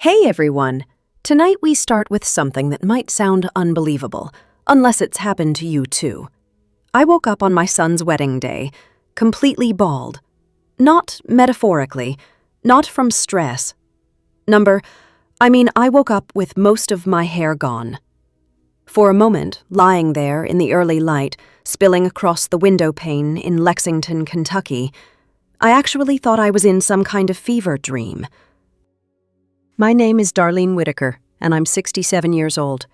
Hey everyone! Tonight we start with something that might sound unbelievable, unless it's happened to you too. I woke up on my son's wedding day, completely bald. Not metaphorically, not from stress. I woke up with most of my hair gone. For a moment, lying there in the early light, spilling across the window pane in Lexington, Kentucky, I actually thought I was in some kind of fever dream. My name is Darlene Whitaker, and I'm 67 years old.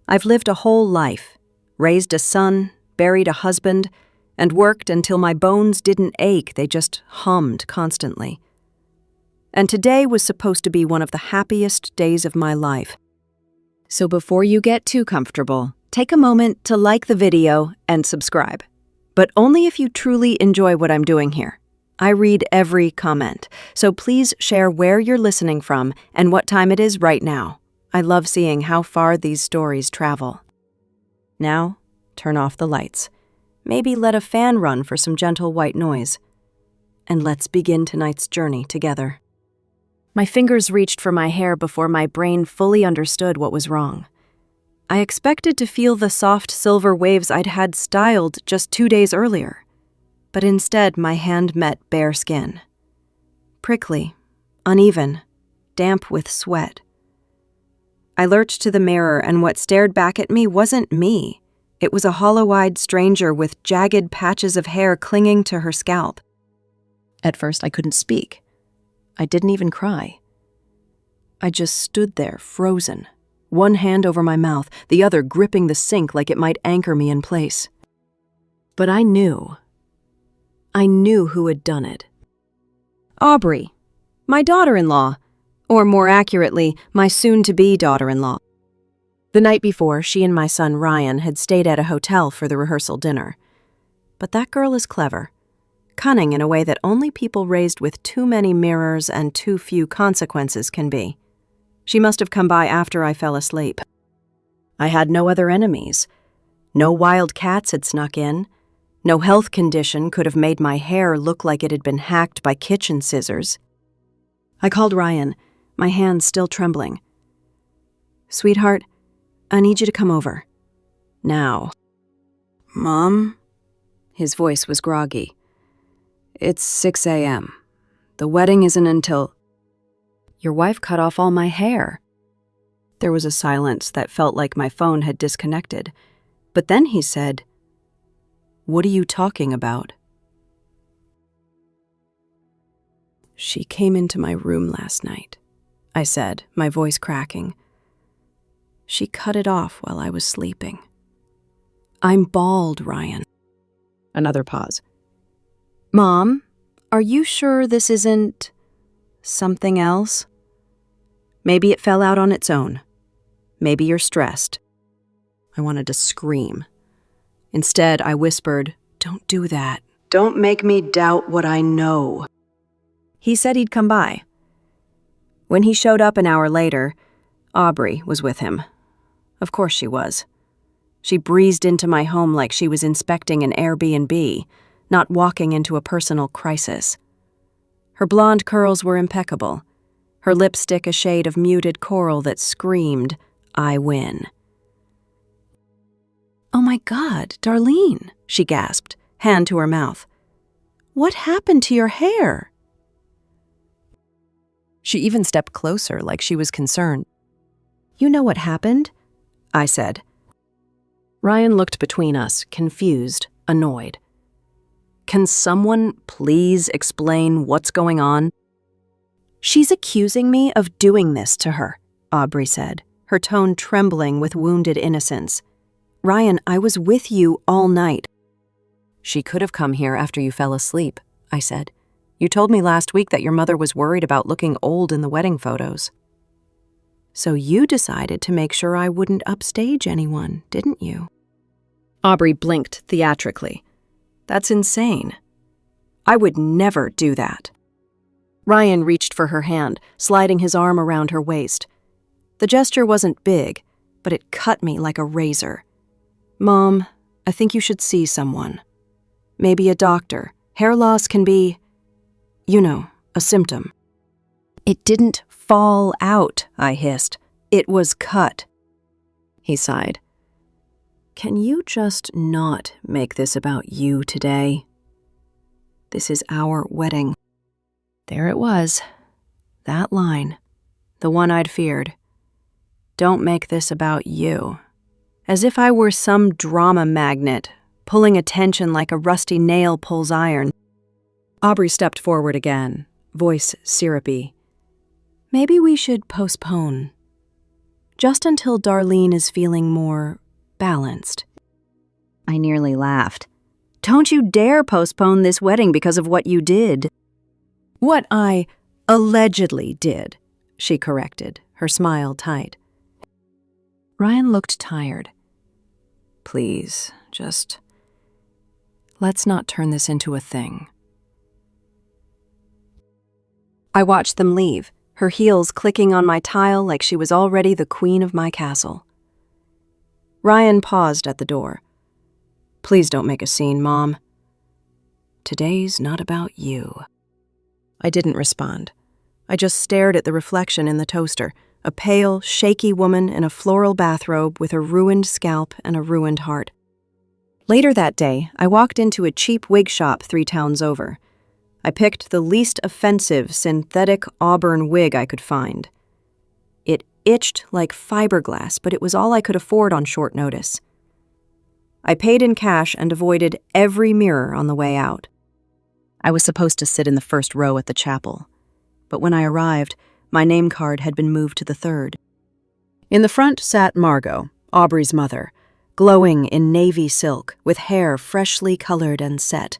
I've lived a whole life, raised a son, buried a husband, and worked until my bones didn't ache, they just hummed constantly. And today was supposed to be one of the happiest days of my life. So before you get too comfortable, take a moment to like the video and subscribe. But only if you truly enjoy what I'm doing here. I read every comment, so please share where you're listening from and what time it is right now. I love seeing how far these stories travel. Now, turn off the lights. Maybe let a fan run for some gentle white noise. And let's begin tonight's journey together. My fingers reached for my hair before my brain fully understood what was wrong. I expected to feel the soft silver waves I'd had styled just 2 days earlier. But instead my hand met bare skin. Prickly, uneven, damp with sweat. I lurched to the mirror, and what stared back at me wasn't me. It was a hollow-eyed stranger with jagged patches of hair clinging to her scalp. At first I couldn't speak. I didn't even cry. I just stood there, frozen, one hand over my mouth, the other gripping the sink like it might anchor me in place. But I knew who had done it. Aubrey, my daughter-in-law, or more accurately, my soon-to-be daughter-in-law. The night before, she and my son Ryan had stayed at a hotel for the rehearsal dinner. But that girl is clever, cunning in a way that only people raised with too many mirrors and too few consequences can be. She must have come by after I fell asleep. I had no other enemies. No wild cats had snuck in. No health condition could have made my hair look like it had been hacked by kitchen scissors. I called Ryan, my hands still trembling. "Sweetheart, I need you to come over. Now." "Mom?" His voice was groggy. "It's 6 a.m. The wedding isn't until—" "Your wife cut off all my hair." There was a silence that felt like my phone had disconnected. But then he said, "What are you talking about?" "She came into my room last night," I said, my voice cracking. "She cut it off while I was sleeping. I'm bald, Ryan." Another pause. "Mom, are you sure this isn't something else? Maybe it fell out on its own. Maybe you're stressed." I wanted to scream. Instead, I whispered, "Don't do that. Don't make me doubt what I know." He said he'd come by. When he showed up an hour later, Aubrey was with him. Of course she was. She breezed into my home like she was inspecting an Airbnb, not walking into a personal crisis. Her blonde curls were impeccable, her lipstick a shade of muted coral that screamed, "I win." "Oh my God, Darlene," she gasped, hand to her mouth. "What happened to your hair?" She even stepped closer like she was concerned. "You know what happened?" I said. Ryan looked between us, confused, annoyed. "Can someone please explain what's going on?" "She's accusing me of doing this to her," Aubrey said, her tone trembling with wounded innocence. "Ryan, I was with you all night." "She could have come here after you fell asleep," I said. "You told me last week that your mother was worried about looking old in the wedding photos." "So you decided to make sure I wouldn't upstage anyone, didn't you?" Aubrey blinked theatrically. "That's insane. I would never do that." Ryan reached for her hand, sliding his arm around her waist. The gesture wasn't big, but it cut me like a razor. "Mom, I think you should see someone. Maybe a doctor. Hair loss can be, a symptom." It didn't fall out, I hissed. It was cut. He sighed. Can you just not make this about you today? This is our wedding. There it was. That line. The one I'd feared. Don't make this about you. As if I were some drama magnet, pulling attention like a rusty nail pulls iron. Aubrey stepped forward again, voice syrupy. Maybe we should postpone. Just until Darlene is feeling more balanced. I nearly laughed. Don't you dare postpone this wedding because of what you did. What I allegedly did, she corrected, her smile tight. Ryan looked tired. Please, just let's not turn this into a thing. I watched them leave, her heels clicking on my tile like she was already the queen of my castle. Ryan paused at the door. Please don't make a scene, Mom. Today's not about you. I didn't respond. I just stared at the reflection in the toaster, a pale, shaky woman in a floral bathrobe with a ruined scalp and a ruined heart. Later that day, I walked into a cheap wig shop 3 towns over. I picked the least offensive synthetic auburn wig I could find. It itched like fiberglass, but it was all I could afford on short notice. I paid in cash and avoided every mirror on the way out. I was supposed to sit in the first row at the chapel, but when I arrived, my name card had been moved to the 3rd. In the front sat Margot, Aubrey's mother, glowing in navy silk, with hair freshly colored and set.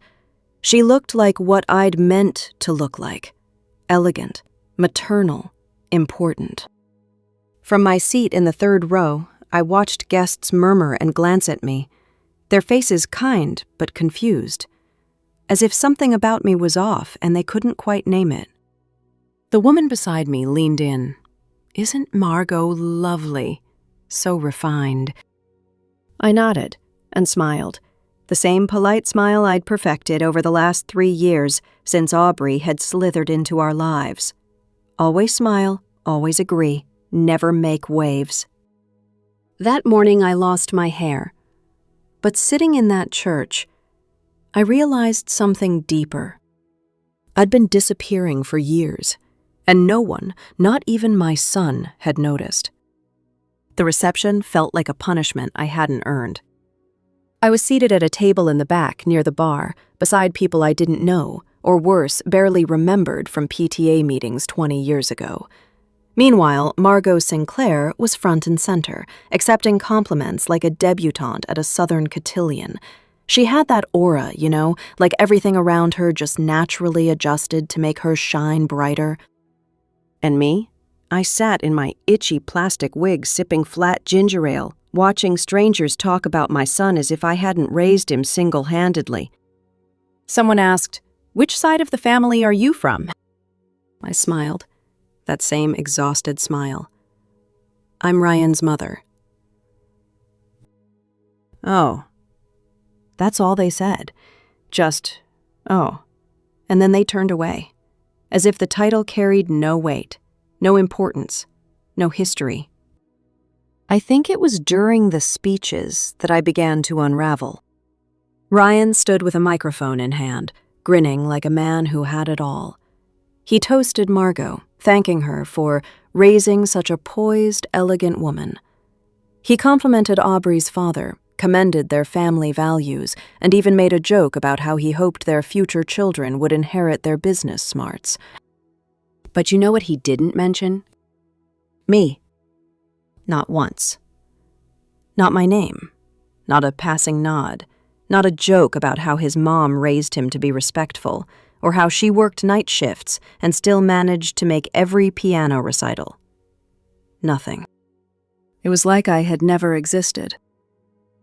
She looked like what I'd meant to look like. Elegant, maternal, important. From my seat in the 3rd row, I watched guests murmur and glance at me, their faces kind but confused, as if something about me was off and they couldn't quite name it. The woman beside me leaned in. Isn't Margot lovely? So refined. I nodded and smiled, the same polite smile I'd perfected over the last 3 years since Aubrey had slithered into our lives. Always smile, always agree, never make waves. That morning I lost my hair, but sitting in that church, I realized something deeper. I'd been disappearing for years, and no one, not even my son, had noticed. The reception felt like a punishment I hadn't earned. I was seated at a table in the back near the bar, beside people I didn't know, or worse, barely remembered from PTA meetings 20 years ago. Meanwhile, Margot Sinclair was front and center, accepting compliments like a debutante at a southern cotillion. She had that aura, like everything around her just naturally adjusted to make her shine brighter. And me? I sat in my itchy plastic wig sipping flat ginger ale, watching strangers talk about my son as if I hadn't raised him single-handedly. Someone asked, "Which side of the family are you from?" I smiled, that same exhausted smile. I'm Ryan's mother. Oh. That's all they said. Just, oh. And then they turned away, as if the title carried no weight, no importance, no history. I think it was during the speeches that I began to unravel. Ryan stood with a microphone in hand, grinning like a man who had it all. He toasted Margot, thanking her for raising such a poised, elegant woman. He complimented Aubrey's father, commended their family values, and even made a joke about how he hoped their future children would inherit their business smarts. But you know what he didn't mention? Me. Not once. Not my name. Not a passing nod. Not a joke about how his mom raised him to be respectful, or how she worked night shifts and still managed to make every piano recital. Nothing. It was like I had never existed.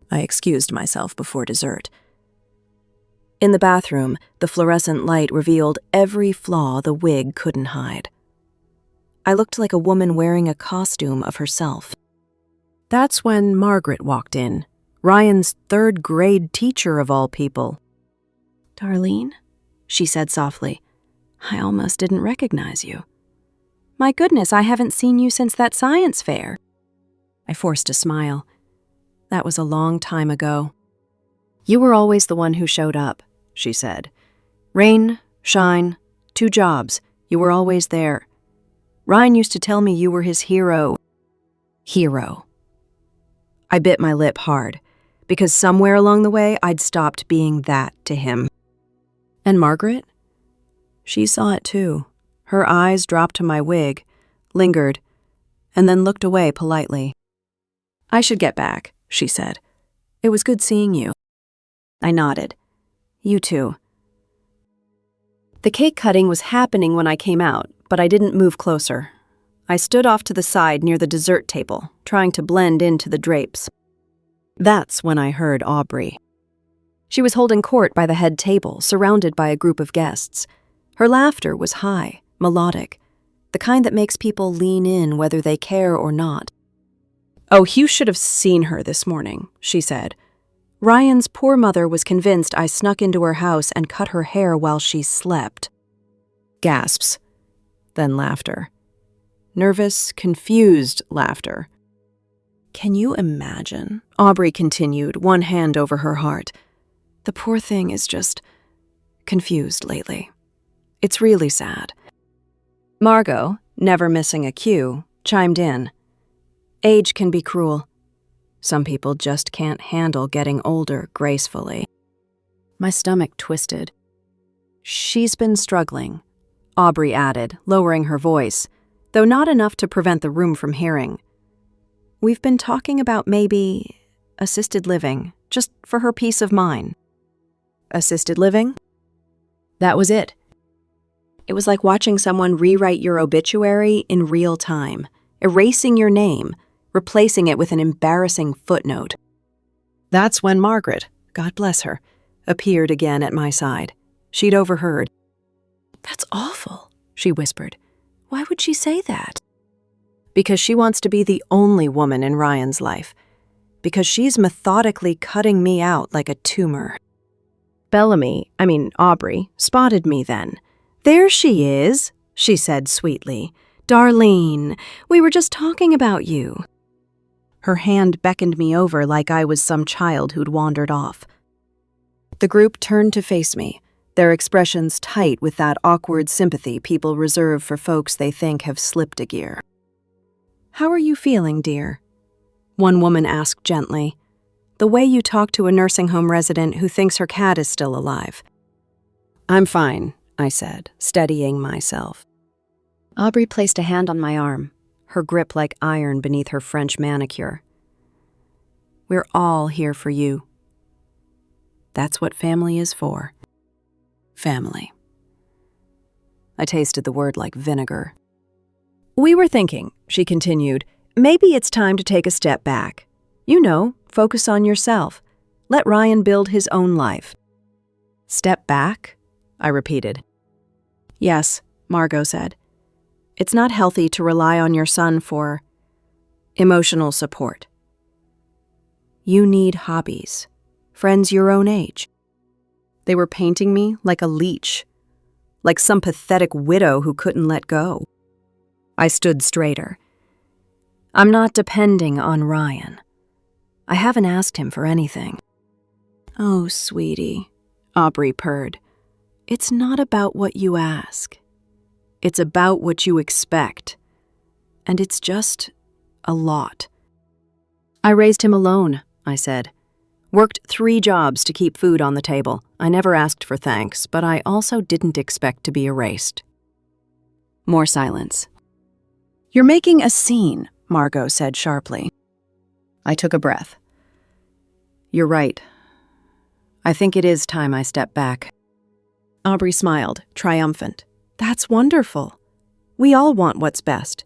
I excused myself before dessert. In the bathroom, the fluorescent light revealed every flaw the wig couldn't hide. I looked like a woman wearing a costume of herself. That's when Margaret walked in, Ryan's 3rd grade teacher of all people. "Darlene?" she said softly. "I almost didn't recognize you." My goodness, I haven't seen you since that science fair. I forced a smile. That was a long time ago. You were always the one who showed up, she said. Rain, shine, 2 jobs. You were always there. Ryan used to tell me you were his hero. Hero. I bit my lip hard, because somewhere along the way I'd stopped being that to him. And Margaret? She saw it too. Her eyes dropped to my wig, lingered, and then looked away politely. I should get back, she said. It was good seeing you. I nodded. You too. The cake cutting was happening when I came out, but I didn't move closer. I stood off to the side near the dessert table, trying to blend into the drapes. That's when I heard Aubrey. She was holding court by the head table, surrounded by a group of guests. Her laughter was high, melodic, the kind that makes people lean in whether they care or not. Oh, you should have seen her this morning, she said. Ryan's poor mother was convinced I snuck into her house and cut her hair while she slept. Gasps, then laughter. Nervous, confused laughter. Can you imagine? Aubrey continued, one hand over her heart. The poor thing is just confused lately. It's really sad. Margot, never missing a cue, chimed in. Age can be cruel. Some people just can't handle getting older gracefully. My stomach twisted. She's been struggling, Aubrey added, lowering her voice, though not enough to prevent the room from hearing. We've been talking about maybe assisted living, just for her peace of mind. Assisted living? That was it. It was like watching someone rewrite your obituary in real time, erasing your name, replacing it with an embarrassing footnote. That's when Margaret, God bless her, appeared again at my side. She'd overheard. That's awful, she whispered. Why would she say that? Because she wants to be the only woman in Ryan's life. Because she's methodically cutting me out like a tumor. Aubrey, spotted me then. There she is, she said sweetly. Darlene, we were just talking about you. Her hand beckoned me over like I was some child who'd wandered off. The group turned to face me, their expressions tight with that awkward sympathy people reserve for folks they think have slipped a gear. How are you feeling, dear? One woman asked gently. The way you talk to a nursing home resident who thinks her cat is still alive. I'm fine, I said, steadying myself. Aubrey placed a hand on my arm, her grip like iron beneath her French manicure. We're all here for you. That's what family is for. Family. I tasted the word like vinegar. We were thinking, she continued, maybe it's time to take a step back. You know, focus on yourself. Let Ryan build his own life. Step back? I repeated. Yes, Margot said. It's not healthy to rely on your son for emotional support. You need hobbies, friends your own age. They were painting me like a leech, like some pathetic widow who couldn't let go. I stood straighter. I'm not depending on Ryan. I haven't asked him for anything. Oh, sweetie, Aubrey purred. It's not about what you ask. It's about what you expect. And it's just a lot. I raised him alone, I said. Worked 3 jobs to keep food on the table. I never asked for thanks, but I also didn't expect to be erased. More silence. You're making a scene, Margot said sharply. I took a breath. You're right. I think it is time I step back. Aubrey smiled, triumphant. That's wonderful. We all want what's best.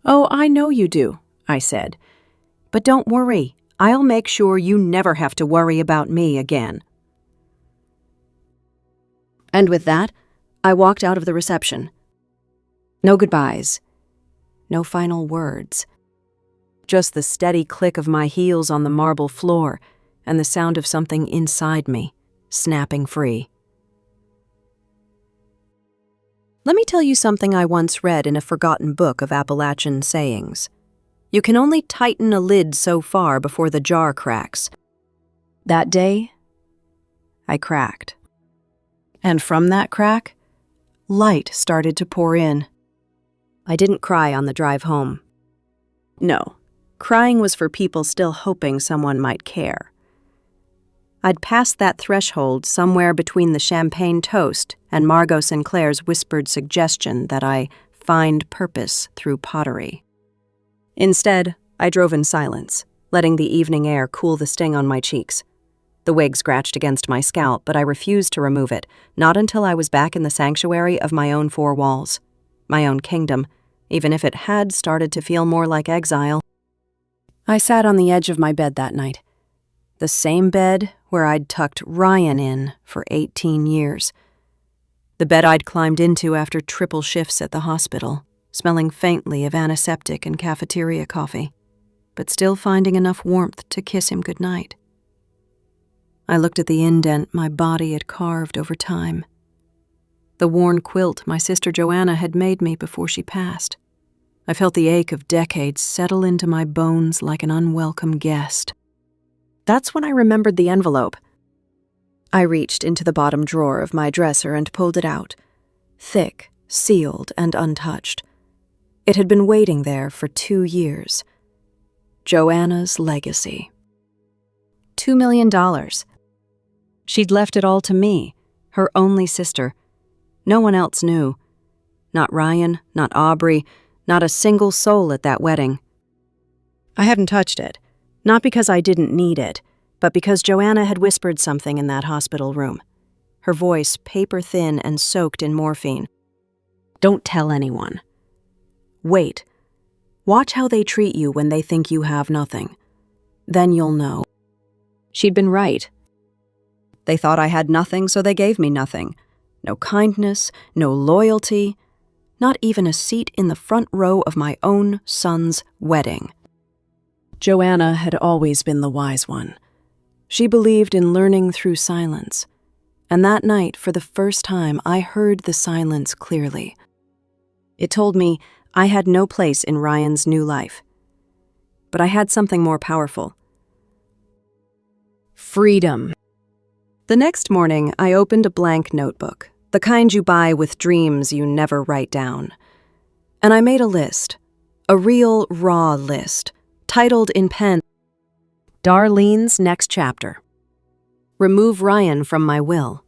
Oh, I know you do, I said. But don't worry. I'll make sure you never have to worry about me again. And with that, I walked out of the reception. No goodbyes. No final words. Just the steady click of my heels on the marble floor and the sound of something inside me, snapping free. Let me tell you something I once read in a forgotten book of Appalachian sayings. You can only tighten a lid so far before the jar cracks. That day, I cracked. And from that crack, light started to pour in. I didn't cry on the drive home. No, crying was for people still hoping someone might care. I'd passed that threshold somewhere between the champagne toast and Margot Sinclair's whispered suggestion that I find purpose through pottery. Instead, I drove in silence, letting the evening air cool the sting on my cheeks. The wig scratched against my scalp, but I refused to remove it, not until I was back in the sanctuary of my own four walls, my own kingdom, even if it had started to feel more like exile. I sat on the edge of my bed that night, the same bed where I'd tucked Ryan in for 18 years. The bed I'd climbed into after triple shifts at the hospital, smelling faintly of antiseptic and cafeteria coffee, but still finding enough warmth to kiss him goodnight. I looked at the indent my body had carved over time, the worn quilt my sister Joanna had made me before she passed. I felt the ache of decades settle into my bones like an unwelcome guest. That's when I remembered the envelope. I reached into the bottom drawer of my dresser and pulled it out, thick, sealed, and untouched. It had been waiting there for 2 years. Joanna's legacy. $2 million. She'd left it all to me, her only sister. No one else knew. Not Ryan, not Aubrey, not a single soul at that wedding. I hadn't touched it, not because I didn't need it, but because Joanna had whispered something in that hospital room, her voice paper-thin and soaked in morphine. Don't tell anyone. Wait. Watch how they treat you when they think you have nothing. Then you'll know. She'd been right. They thought I had nothing, so they gave me nothing. No kindness, no loyalty, not even a seat in the front row of my own son's wedding. Joanna had always been the wise one. She believed in learning through silence, and that night, for the first time, I heard the silence clearly. It told me I had no place in Ryan's new life. But I had something more powerful. Freedom. The next morning, I opened a blank notebook, the kind you buy with dreams you never write down. And I made a list, a real, raw list, titled in pen, Darlene's Next Chapter. Remove Ryan from my will.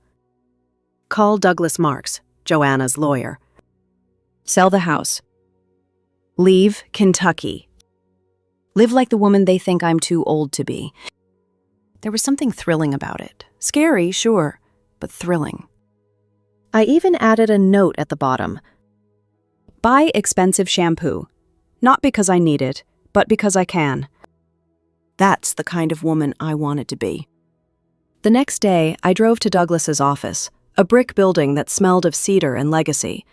Call Douglas Marks, Joanna's lawyer. Sell the house. Leave Kentucky. Live like the woman they think I'm too old to be. There was something thrilling about it. Scary, sure, but thrilling. I even added a note at the bottom. Buy expensive shampoo. Not because I need it, but because I can. That's the kind of woman I wanted to be. The next day, I drove to Douglas's office, a brick building that smelled of cedar and legacy.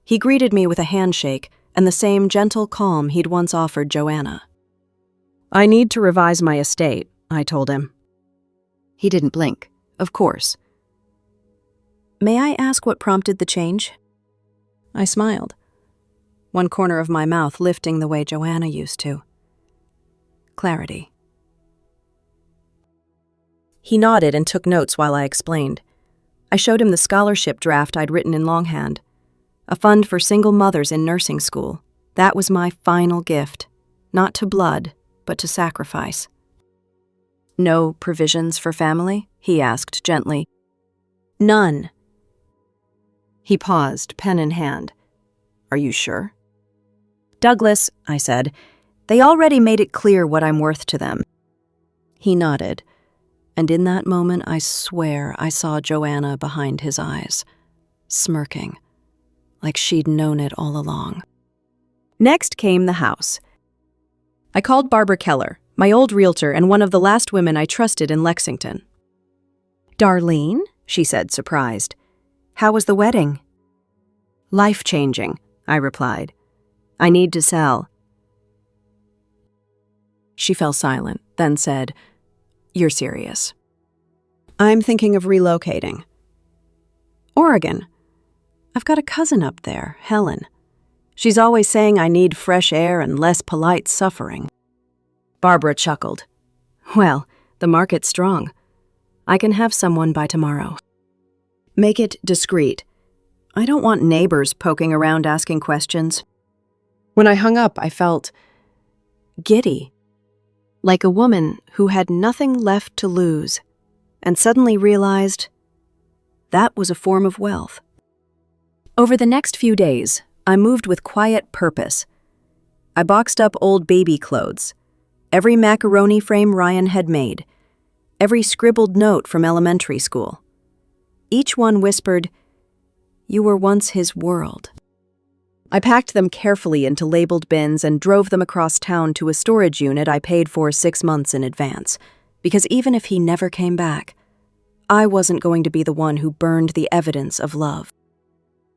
He greeted me with a handshake and the same gentle calm he'd once offered Joanna. I need to revise my estate, I told him. He didn't blink, of course. May I ask what prompted the change? I smiled, one corner of my mouth lifting the way Joanna used to. Clarity. He nodded and took notes while I explained. I showed him the scholarship draft I'd written in longhand. A fund for single mothers in nursing school. That was my final gift, not to blood, but to sacrifice. No provisions for family? He asked gently. None. He paused, pen in hand. Are you sure? Douglas, I said, they already made it clear what I'm worth to them. He nodded, and in that moment I swear I saw Joanna behind his eyes, smirking, like she'd known it all along. Next came the house. I called Barbara Keller, my old realtor and one of the last women I trusted in Lexington. Darlene, she said, surprised. How was the wedding? Life-changing, I replied. I need to sell. She fell silent, then said, You're serious. I'm thinking of relocating. Oregon. I've got a cousin up there, Helen. She's always saying I need fresh air and less polite suffering." Barbara chuckled. "Well, the market's strong. I can have someone by tomorrow. Make it discreet. I don't want neighbors poking around asking questions." When I hung up, I felt giddy, like a woman who had nothing left to lose, and suddenly realized that was a form of wealth. Over the next few days, I moved with quiet purpose. I boxed up old baby clothes, every macaroni frame Ryan had made, every scribbled note from elementary school. Each one whispered, "You were once his world." I packed them carefully into labeled bins and drove them across town to a storage unit I paid for 6 months in advance, because even if he never came back, I wasn't going to be the one who burned the evidence of love.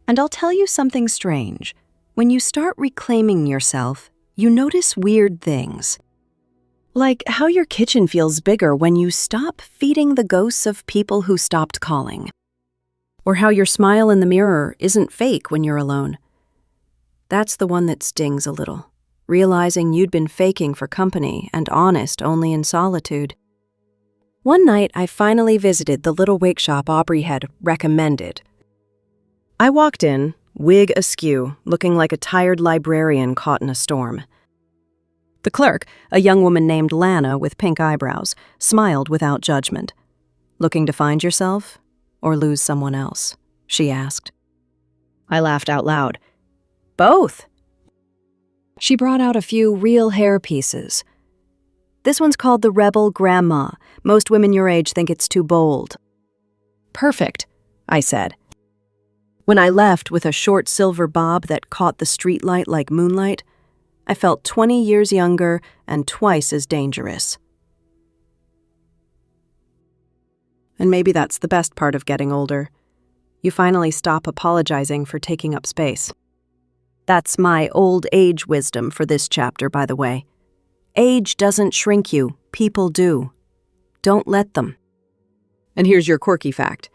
And I'll tell you something strange. When you start reclaiming yourself, you notice weird things. Like how your kitchen feels bigger when you stop feeding the ghosts of people who stopped calling. Or how your smile in the mirror isn't fake when you're alone. That's the one that stings a little, realizing you'd been faking for company and honest only in solitude. One night, I finally visited the little wake shop Aubrey had recommended. I walked in, wig askew, looking like a tired librarian caught in a storm. The clerk, a young woman named Lana with pink eyebrows, smiled without judgment. "Looking to find yourself or lose someone else?" she asked. I laughed out loud. "Both." She brought out a few real hair pieces. "This one's called the Rebel Grandma. Most women your age think it's too bold." "Perfect," I said. When I left with a short silver bob that caught the streetlight like moonlight, I felt 20 years younger and twice as dangerous. And maybe that's the best part of getting older. You finally stop apologizing for taking up space. That's my old age wisdom for this chapter, by the way. Age doesn't shrink you, people do. Don't let them. And here's your quirky fact.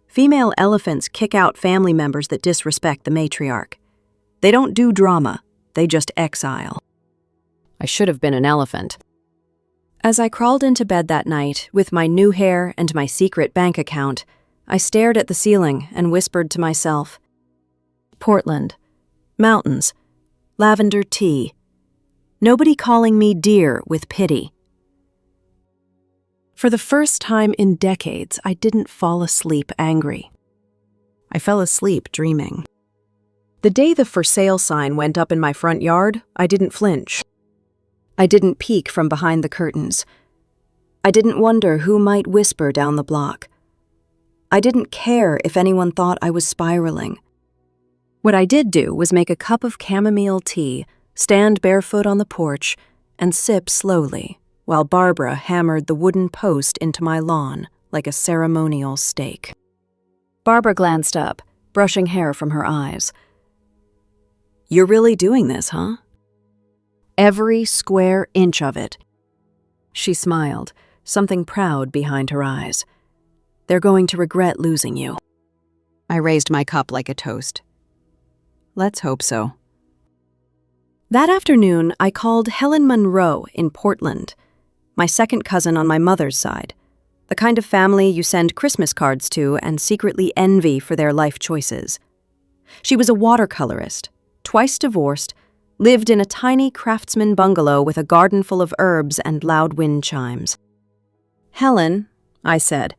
Female elephants kick out family members that disrespect the matriarch. They don't do drama, they just exile. I should have been an elephant. As I crawled into bed that night, with my new hair and my secret bank account, I stared at the ceiling and whispered to myself, "Portland. Mountains. Lavender tea. Nobody calling me dear with pity." For the first time in decades, I didn't fall asleep angry. I fell asleep dreaming. The day the for sale sign went up in my front yard, I didn't flinch. I didn't peek from behind the curtains. I didn't wonder who might whisper down the block. I didn't care if anyone thought I was spiraling. What I did do was make a cup of chamomile tea, stand barefoot on the porch, and sip slowly, while Barbara hammered the wooden post into my lawn like a ceremonial stake. Barbara glanced up, brushing hair from her eyes. "You're really doing this, huh?" "Every square inch of it." She smiled, something proud behind her eyes. "They're going to regret losing you." I raised my cup like a toast. Let's hope so. That afternoon, I called Helen Monroe in Portland, my second cousin on my mother's side, the kind of family you send Christmas cards to and secretly envy for their life choices. She was a watercolorist, twice divorced, lived in a tiny craftsman bungalow with a garden full of herbs and loud wind chimes. "Helen," I said,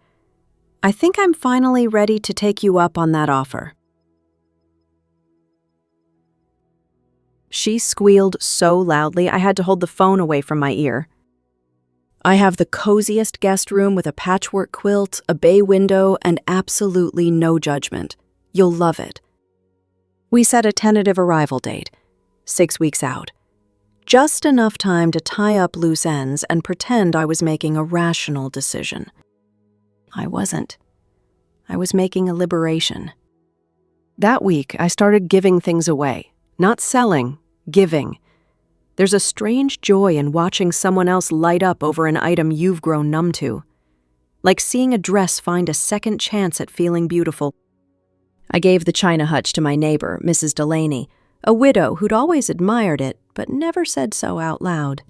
"I think I'm finally ready to take you up on that offer." She squealed so loudly I had to hold the phone away from my ear. "I have the coziest guest room with a patchwork quilt, a bay window, and absolutely no judgment. You'll love it." We set a tentative arrival date, 6 weeks out. Just enough time to tie up loose ends and pretend I was making a rational decision. I wasn't. I was making a liberation. That week, I started giving things away. Not selling, giving. There's a strange joy in watching someone else light up over an item you've grown numb to. Like seeing a dress find a second chance at feeling beautiful. I gave the china hutch to my neighbor, Mrs. Delaney, a widow who'd always admired it but never said so out loud.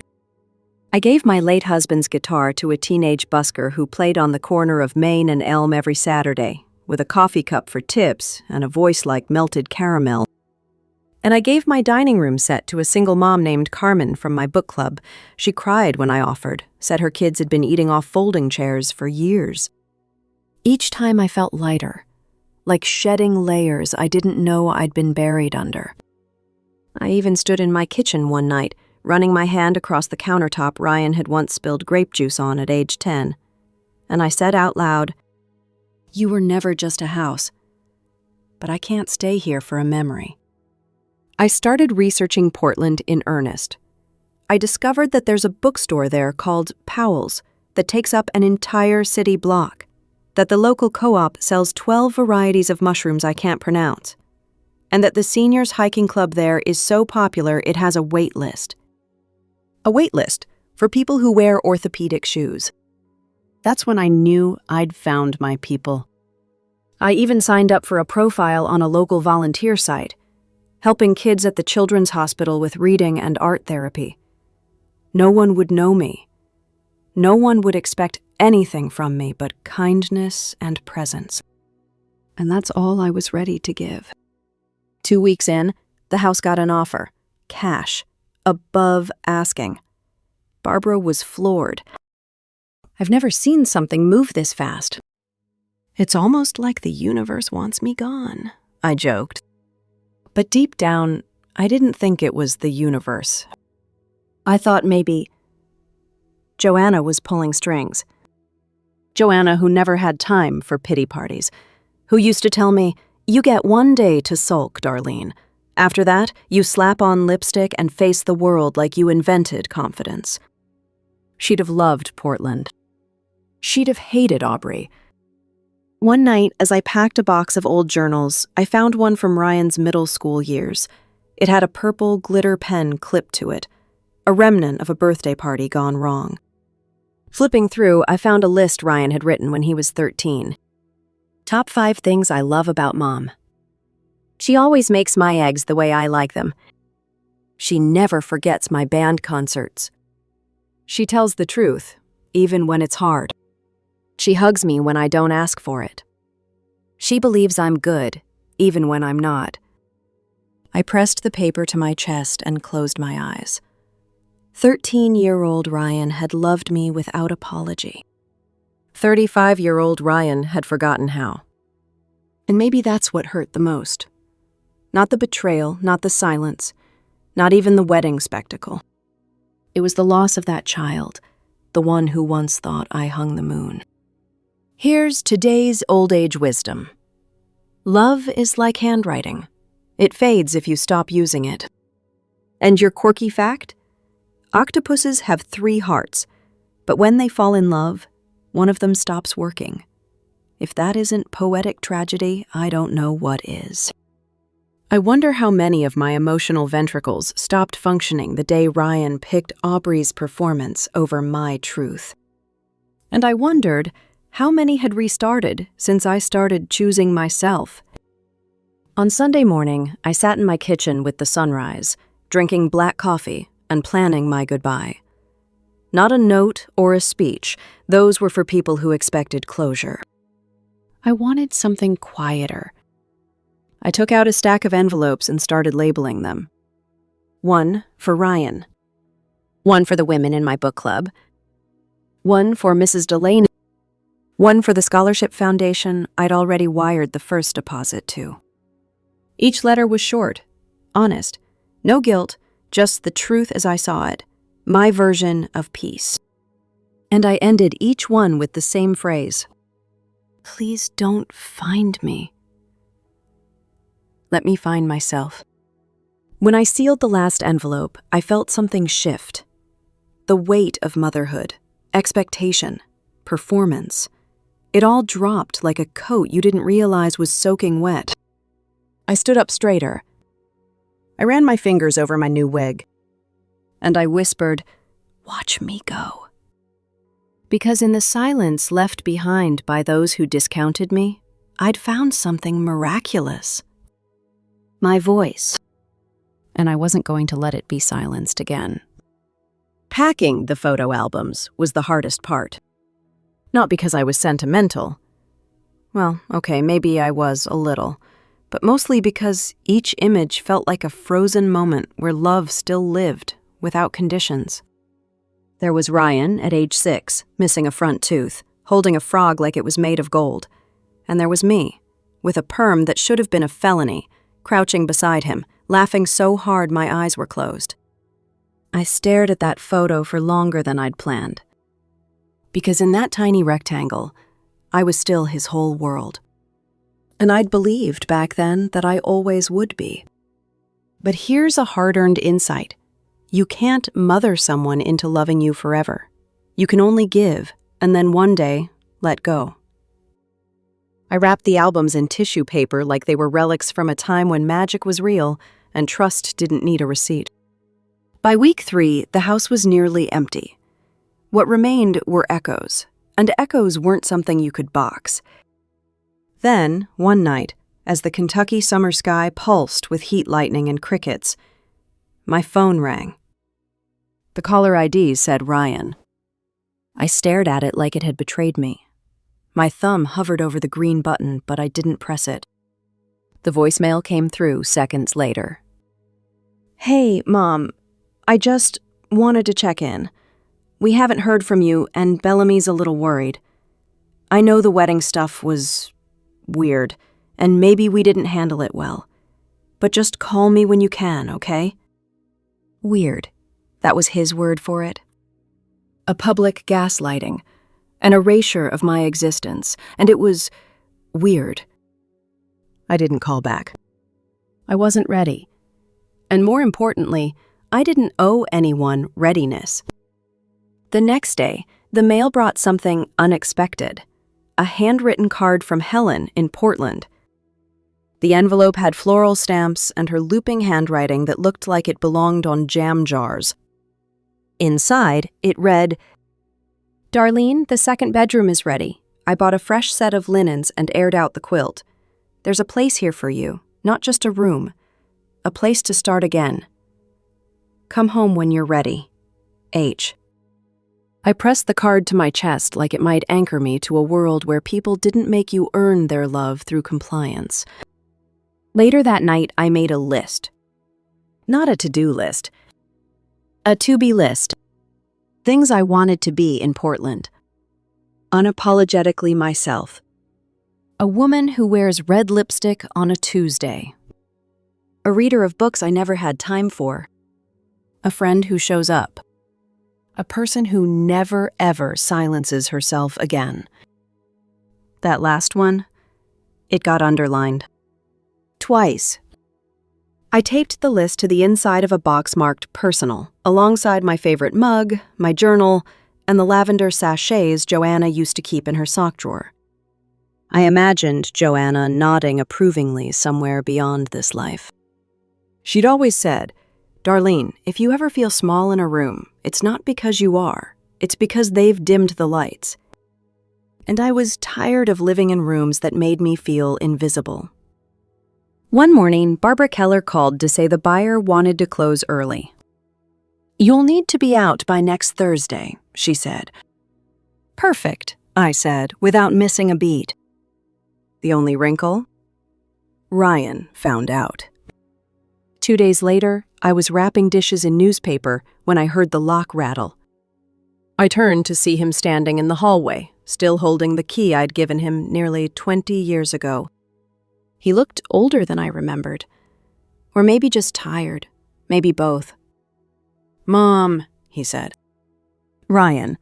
I gave my late husband's guitar to a teenage busker who played on the corner of Main and Elm every Saturday, with a coffee cup for tips and a voice like melted caramel. And I gave my dining room set to a single mom named Carmen from my book club. She cried when I offered, said her kids had been eating off folding chairs for years. Each time I felt lighter, like shedding layers I didn't know I'd been buried under. I even stood in my kitchen one night, running my hand across the countertop Ryan had once spilled grape juice on at age 10. And I said out loud, "You were never just a house, but I can't stay here for a memory." I started researching Portland in earnest. I discovered that there's a bookstore there called Powell's that takes up an entire city block, that the local co-op sells 12 varieties of mushrooms I can't pronounce, and that the seniors hiking club there is so popular it has a wait list. A wait list for people who wear orthopedic shoes. That's when I knew I'd found my people. I even signed up for a profile on a local volunteer site, helping kids at the Children's Hospital with reading and art therapy. No one would know me. No one would expect anything from me but kindness and presence. And that's all I was ready to give. 2 weeks in, the house got an offer. Cash. Above asking. Barbara was floored. I've never seen something move this fast. It's almost like the universe wants me gone, I joked. But deep down, I didn't think it was the universe. I thought maybe Joanna was pulling strings. Joanna, who never had time for pity parties, who used to tell me, "You get one day to sulk, Darlene. After that, you slap on lipstick and face the world like you invented confidence." She'd have loved Portland. She'd have hated Aubrey. One night, as I packed a box of old journals, I found one from Ryan's middle school years. It had a purple glitter pen clipped to it, a remnant of a birthday party gone wrong. Flipping through, I found a list Ryan had written when he was 13. Top 5 things I love about Mom. She always makes my eggs the way I like them. She never forgets my band concerts. She tells the truth, even when it's hard. She hugs me when I don't ask for it. She believes I'm good, even when I'm not. I pressed the paper to my chest and closed my eyes. 13-year-old Ryan had loved me without apology. 35-year-old Ryan had forgotten how. And maybe that's what hurt the most. Not the betrayal, not the silence, not even the wedding spectacle. It was the loss of that child, the one who once thought I hung the moon. Here's today's old age wisdom. Love is like handwriting. It fades if you stop using it. And your quirky fact? Octopuses have 3 hearts, but when they fall in love, one of them stops working. If that isn't poetic tragedy, I don't know what is. I wonder how many of my emotional ventricles stopped functioning the day Ryan picked Aubrey's performance over my truth. And I wondered how many had restarted since I started choosing myself. On Sunday morning, I sat in my kitchen with the sunrise, drinking black coffee and planning my goodbye. Not a note or a speech, those were for people who expected closure. I wanted something quieter. I took out a stack of envelopes and started labeling them. 1 for Ryan. 1 for the women in my book club. 1 for Mrs. Delaney. 1 for the scholarship foundation I'd already wired the first deposit to. Each letter was short, honest, no guilt, just the truth as I saw it, my version of peace. And I ended each one with the same phrase. Please don't find me. Let me find myself. When I sealed the last envelope, I felt something shift. The weight of motherhood, expectation, performance. It all dropped like a coat you didn't realize was soaking wet. I stood up straighter. I ran my fingers over my new wig. And I whispered, "Watch me go." Because in the silence left behind by those who discounted me, I'd found something miraculous. My voice. And I wasn't going to let it be silenced again. Packing the photo albums was the hardest part. Not because I was sentimental. Well, okay, maybe I was a little. But mostly because each image felt like a frozen moment where love still lived, without conditions. There was Ryan at age 6, missing a front tooth, holding a frog like it was made of gold. And there was me, with a perm that should have been a felony, crouching beside him, laughing so hard my eyes were closed. I stared at that photo for longer than I'd planned. Because in that tiny rectangle, I was still his whole world. And I'd believed back then that I always would be. But here's a hard-earned insight. You can't mother someone into loving you forever. You can only give, and then one day, let go. I wrapped the albums in tissue paper like they were relics from a time when magic was real and trust didn't need a receipt. By week 3, the house was nearly empty. What remained were echoes, and echoes weren't something you could box. Then, one night, as the Kentucky summer sky pulsed with heat lightning and crickets, my phone rang. The caller ID said Ryan. I stared at it like it had betrayed me. My thumb hovered over the green button, but I didn't press it. The voicemail came through seconds later. Hey, Mom. I just wanted to check in. We haven't heard from you, and Bellamy's a little worried. I know the wedding stuff was weird, and maybe we didn't handle it well. But just call me when you can, okay? Weird. That was his word for it. A public gaslighting, an erasure of my existence, and it was weird. I didn't call back. I wasn't ready. And more importantly, I didn't owe anyone readiness. The next day, the mail brought something unexpected. A handwritten card from Helen in Portland. The envelope had floral stamps and her looping handwriting that looked like it belonged on jam jars. Inside, it read, Darlene, the second bedroom is ready. I bought a fresh set of linens and aired out the quilt. There's a place here for you, not just a room. A place to start again. Come home when you're ready. H. I pressed the card to my chest like it might anchor me to a world where people didn't make you earn their love through compliance. Later that night, I made a list. Not a to-do list. A to-be list. Things I wanted to be in Portland. Unapologetically myself. A woman who wears red lipstick on a Tuesday. A reader of books I never had time for. A friend who shows up. A person who never, ever silences herself again. That last one, it got underlined. Twice. I taped the list to the inside of a box marked personal, alongside my favorite mug, my journal, and the lavender sachets Joanna used to keep in her sock drawer. I imagined Joanna nodding approvingly somewhere beyond this life. She'd always said, Darlene, if you ever feel small in a room, it's not because you are, it's because they've dimmed the lights. And I was tired of living in rooms that made me feel invisible. One morning, Barbara Keller called to say the buyer wanted to close early. You'll need to be out by next Thursday, she said. Perfect, I said, without missing a beat. The only wrinkle? Ryan found out. 2 days later, I was wrapping dishes in newspaper when I heard the lock rattle. I turned to see him standing in the hallway, still holding the key I'd given him nearly 20 years ago. He looked older than I remembered. Or maybe just tired. Maybe both. Mom, he said. Ryan.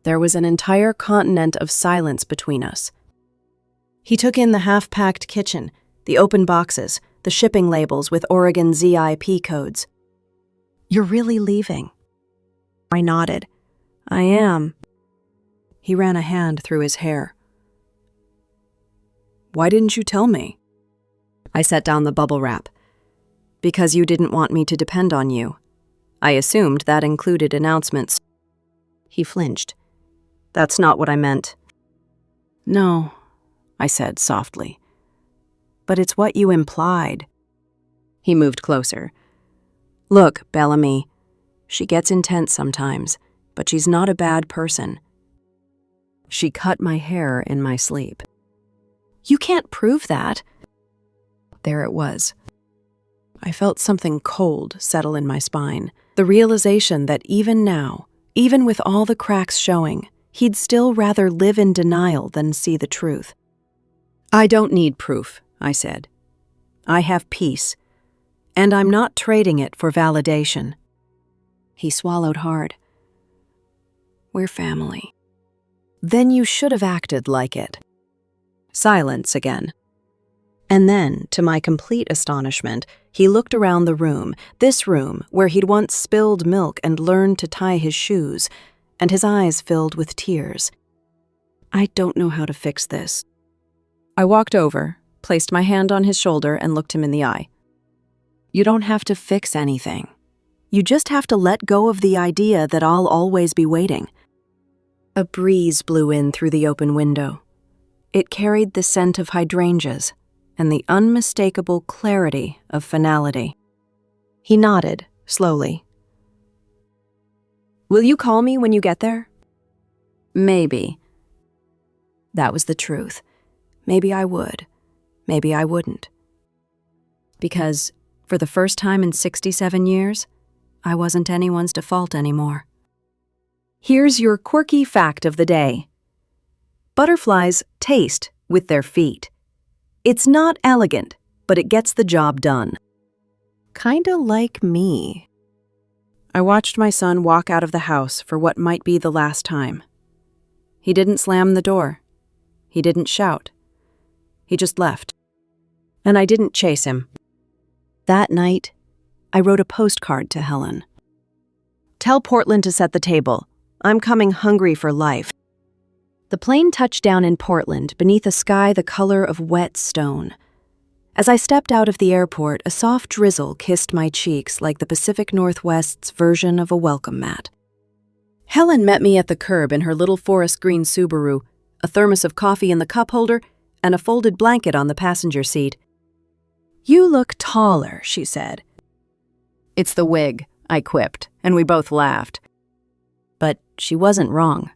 There was an entire continent of silence between us. He took in the half-packed kitchen, the open boxes, the shipping labels with Oregon ZIP codes. You're really leaving? I nodded. I am. He ran a hand through his hair. Why didn't you tell me? I set down the bubble wrap. Because you didn't want me to depend on you. I assumed that included announcements. He flinched. That's not what I meant. No, I said softly. But it's what you implied. He moved closer. Look, Bellamy, she gets intense sometimes, but she's not a bad person. She cut my hair in my sleep. You can't prove that. There it was. I felt something cold settle in my spine, the realization that even now, even with all the cracks showing, he'd still rather live in denial than see the truth. I don't need proof, I said. I have peace, and I'm not trading it for validation. He swallowed hard. We're family. Then you should have acted like it. Silence again. And then, to my complete astonishment, he looked around the room, this room where he'd once spilled milk and learned to tie his shoes, and his eyes filled with tears. I don't know how to fix this. I walked over, placed my hand on his shoulder, and looked him in the eye. You don't have to fix anything. You just have to let go of the idea that I'll always be waiting. A breeze blew in through the open window. It carried the scent of hydrangeas and the unmistakable clarity of finality. He nodded, slowly. Will you call me when you get there? Maybe. That was the truth. Maybe I would. Maybe I wouldn't. Because, for the first time in 67 years, I wasn't anyone's default anymore. Here's your quirky fact of the day. Butterflies taste with their feet. It's not elegant, but it gets the job done. Kinda like me. I watched my son walk out of the house for what might be the last time. He didn't slam the door. He didn't shout. He just left. And I didn't chase him. That night, I wrote a postcard to Helen. Tell Portland to set the table. I'm coming hungry for life. The plane touched down in Portland beneath a sky the color of wet stone. As I stepped out of the airport, a soft drizzle kissed my cheeks like the Pacific Northwest's version of a welcome mat. Helen met me at the curb in her little forest green Subaru, a thermos of coffee in the cup holder, and a folded blanket on the passenger seat. You look taller, she said. It's the wig, I quipped, and we both laughed. But she wasn't wrong.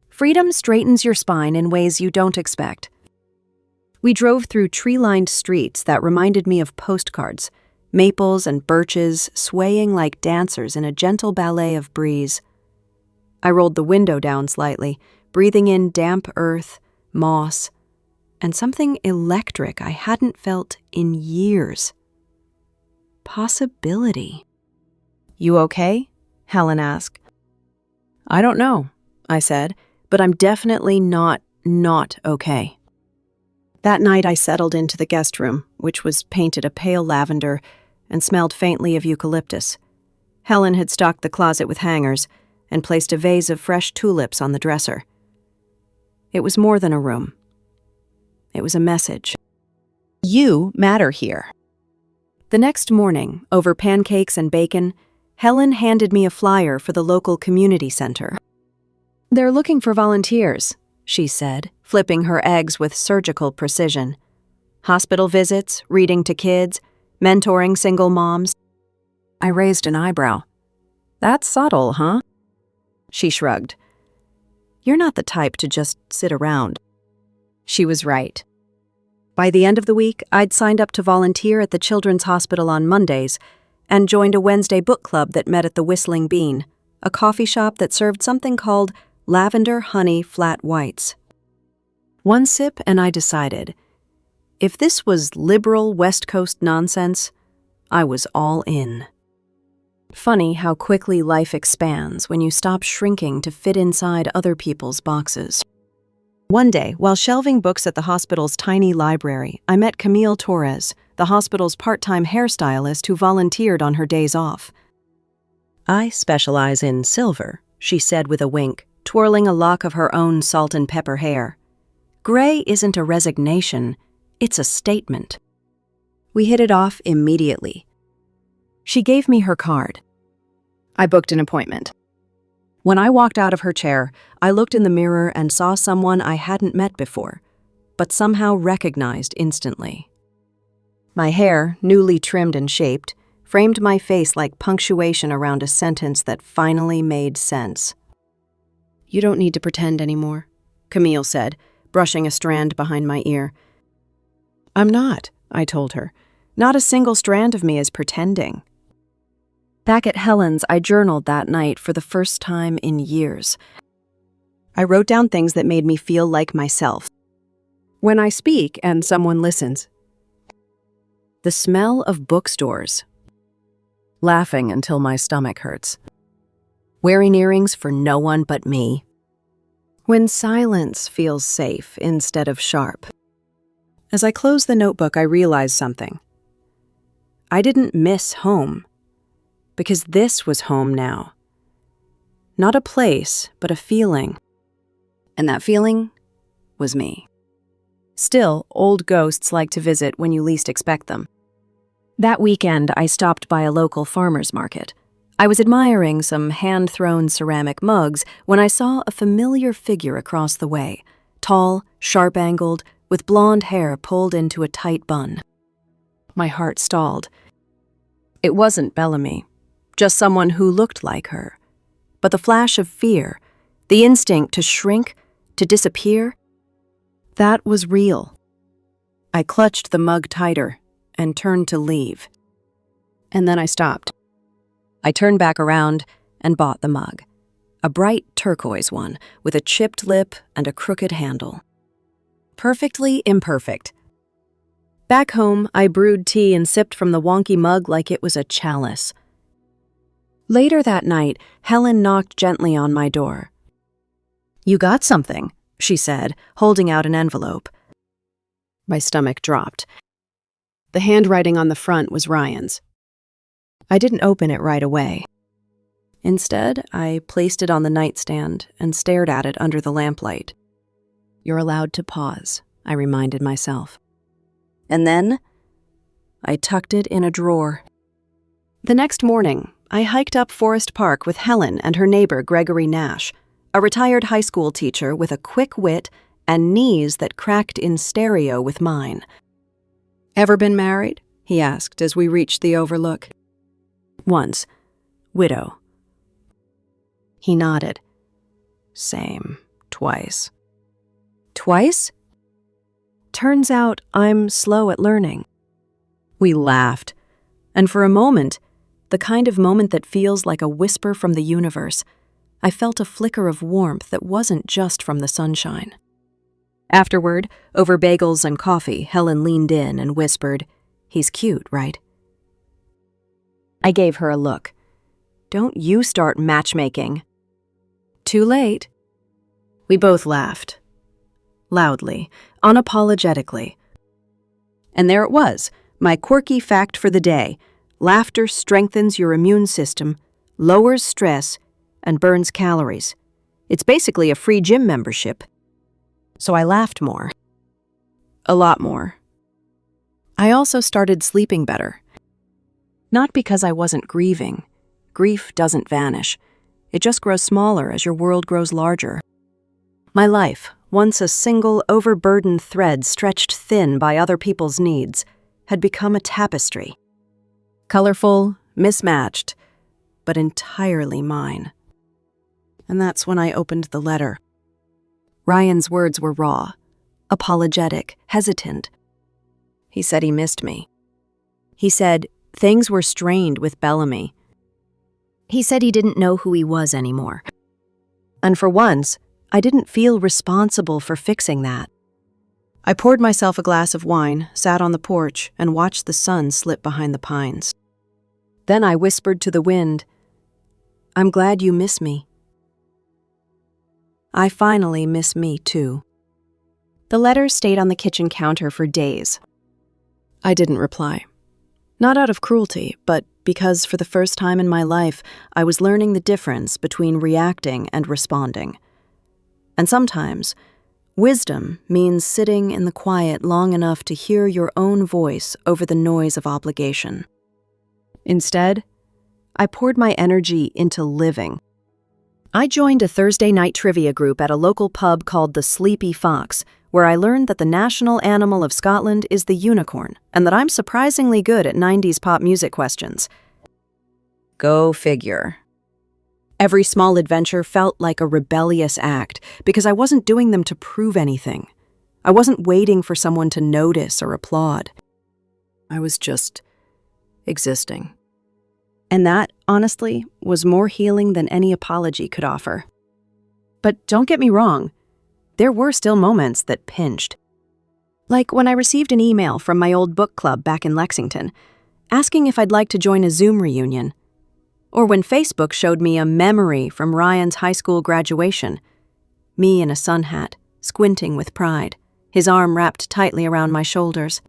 Freedom straightens your spine in ways you don't expect. We drove through tree-lined streets that reminded me of postcards, maples and birches swaying like dancers in a gentle ballet of breeze. I rolled the window down slightly, breathing in damp earth, moss, and something electric I hadn't felt in years. Possibility. You okay? Helen asked. I don't know, I said, but I'm definitely not okay. That night I settled into the guest room, which was painted a pale lavender and smelled faintly of eucalyptus. Helen had stocked the closet with hangers and placed a vase of fresh tulips on the dresser. It was more than a room. It was a message. You matter here. The next morning, over pancakes and bacon, Helen handed me a flyer for the local community center. They're looking for volunteers, she said, flipping her eggs with surgical precision. Hospital visits, reading to kids, mentoring single moms. I raised an eyebrow. That's subtle, huh? She shrugged. You're not the type to just sit around. She was right. By the end of the week, I'd signed up to volunteer at the Children's Hospital on Mondays and joined a Wednesday book club that met at the Whistling Bean, a coffee shop that served something called Lavender Honey Flat Whites. One sip and I decided, if this was liberal West Coast nonsense, I was all in. Funny how quickly life expands when you stop shrinking to fit inside other people's boxes. One day, while shelving books at the hospital's tiny library, I met Camille Torres, the hospital's part-time hairstylist who volunteered on her days off. I specialize in silver, she said with a wink, twirling a lock of her own salt and pepper hair. Gray isn't a resignation, it's a statement. We hit it off immediately. She gave me her card. I booked an appointment. When I walked out of her chair, I looked in the mirror and saw someone I hadn't met before. but somehow recognized instantly. My hair, newly trimmed and shaped, framed my face like punctuation around a sentence that finally made sense. "You don't need to pretend anymore," Camille said, brushing a strand behind my ear. "I'm not," I told her. "Not a single strand of me is pretending." Back at Helen's, I journaled that night for the first time in years. I wrote down things that made me feel like myself. When I speak and someone listens. The smell of bookstores. Laughing until my stomach hurts. Wearing earrings for no one but me. When silence feels safe instead of sharp. As I closed the notebook, I realized something. I didn't miss home, because this was home now. Not a place, but a feeling. And that feeling was me. Still, old ghosts like to visit when you least expect them. That weekend, I stopped by a local farmer's market. I was admiring some hand-thrown ceramic mugs when I saw a familiar figure across the way, tall, sharp-angled, with blonde hair pulled into a tight bun. My heart stalled. It wasn't Bellamy, just someone who looked like her. But the flash of fear, the instinct to shrink, to disappear, that was real. I clutched the mug tighter and turned to leave. And then I stopped. I turned back around and bought the mug, a bright turquoise one with a chipped lip and a crooked handle. Perfectly imperfect. Back home, I brewed tea and sipped from the wonky mug like it was a chalice. Later that night, Helen knocked gently on my door. "You got something," she said, holding out an envelope. My stomach dropped. The handwriting on the front was Ryan's. I didn't open it right away. Instead, I placed it on the nightstand and stared at it under the lamplight. "You're allowed to pause," I reminded myself. And then, I tucked it in a drawer. The next morning, I hiked up Forest Park with Helen and her neighbor Gregory Nash, a retired high school teacher with a quick wit and knees that cracked in stereo with mine. "Ever been married?" he asked as we reached the overlook. "Once. Widow." He nodded. "Same. Twice." "Twice?" "Turns out I'm slow at learning." We laughed, and for a moment, the kind of moment that feels like a whisper from the universe, I felt a flicker of warmth that wasn't just from the sunshine. Afterward, over bagels and coffee, Helen leaned in and whispered, "He's cute, right?" I gave her a look. "Don't you start matchmaking." "Too late." We both laughed. Loudly, unapologetically. And there it was, my quirky fact for the day. Laughter strengthens your immune system, lowers stress, and burns calories. It's basically a free gym membership. So I laughed more. A lot more. I also started sleeping better. Not because I wasn't grieving. Grief doesn't vanish. It just grows smaller as your world grows larger. My life, once a single, overburdened thread stretched thin by other people's needs, had become a tapestry. Colorful, mismatched, but entirely mine. And that's when I opened the letter. Ryan's words were raw, apologetic, hesitant. He said he missed me. He said things were strained with Bellamy. He said he didn't know who he was anymore. And for once, I didn't feel responsible for fixing that. I poured myself a glass of wine, sat on the porch, and watched the sun slip behind the pines. Then I whispered to the wind, "I'm glad you miss me." I finally miss me, too. The letter stayed on the kitchen counter for days. I didn't reply. Not out of cruelty, but because for the first time in my life, I was learning the difference between reacting and responding. And sometimes, wisdom means sitting in the quiet long enough to hear your own voice over the noise of obligation. Instead, I poured my energy into living. I joined a Thursday night trivia group at a local pub called the Sleepy Fox, where I learned that the national animal of Scotland is the unicorn, and that I'm surprisingly good at 90s pop music questions. Go figure. Every small adventure felt like a rebellious act, because I wasn't doing them to prove anything. I wasn't waiting for someone to notice or applaud. I was just existing. And that, honestly, was more healing than any apology could offer. But don't get me wrong, there were still moments that pinched. Like when I received an email from my old book club back in Lexington, asking if I'd like to join a Zoom reunion. Or when Facebook showed me a memory from Ryan's high school graduation, me in a sun hat, squinting with pride, his arm wrapped tightly around my shoulders.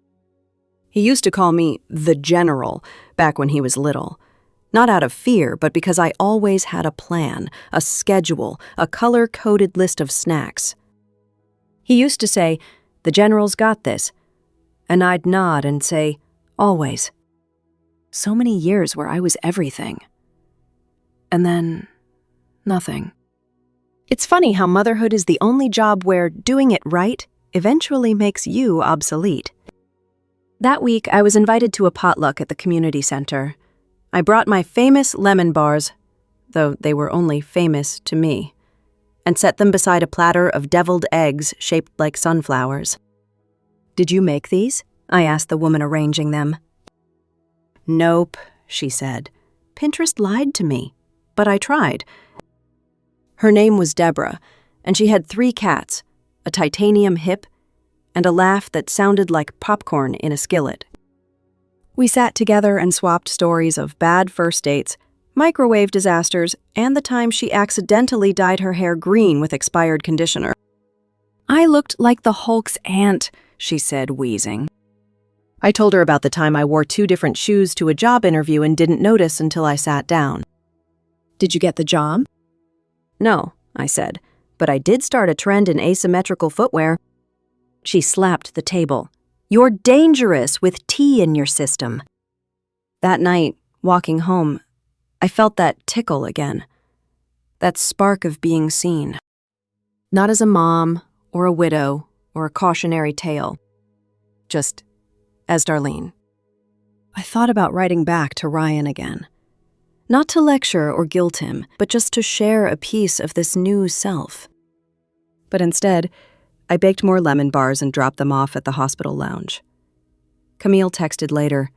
He used to call me the General back when he was little. Not out of fear, but because I always had a plan, a schedule, a color-coded list of snacks. He used to say, "The General's got this," and I'd nod and say, "Always." So many years where I was everything. And then, nothing. It's funny how motherhood is the only job where doing it right eventually makes you obsolete. That week, I was invited to a potluck at the community center. I brought my famous lemon bars, though they were only famous to me, and set them beside a platter of deviled eggs shaped like sunflowers. "Did you make these?" I asked the woman arranging them. "Nope," she said. "Pinterest lied to me, but I tried." Her name was Deborah, and she had 3 cats, a titanium hip, and a laugh that sounded like popcorn in a skillet. We sat together and swapped stories of bad first dates, microwave disasters, and the time she accidentally dyed her hair green with expired conditioner. "I looked like the Hulk's aunt," she said, wheezing. I told her about the time I wore 2 different shoes to a job interview and didn't notice until I sat down. "Did you get the job?" "No," I said, "but I did start a trend in asymmetrical footwear." She slapped the table. "You're dangerous with tea in your system." That night, walking home, I felt that tickle again. That spark of being seen. Not as a mom, or a widow, or a cautionary tale. Just as Darlene. I thought about writing back to Ryan again. Not to lecture or guilt him, but just to share a piece of this new self. But instead, I baked more lemon bars and dropped them off at the hospital lounge. Camille texted later,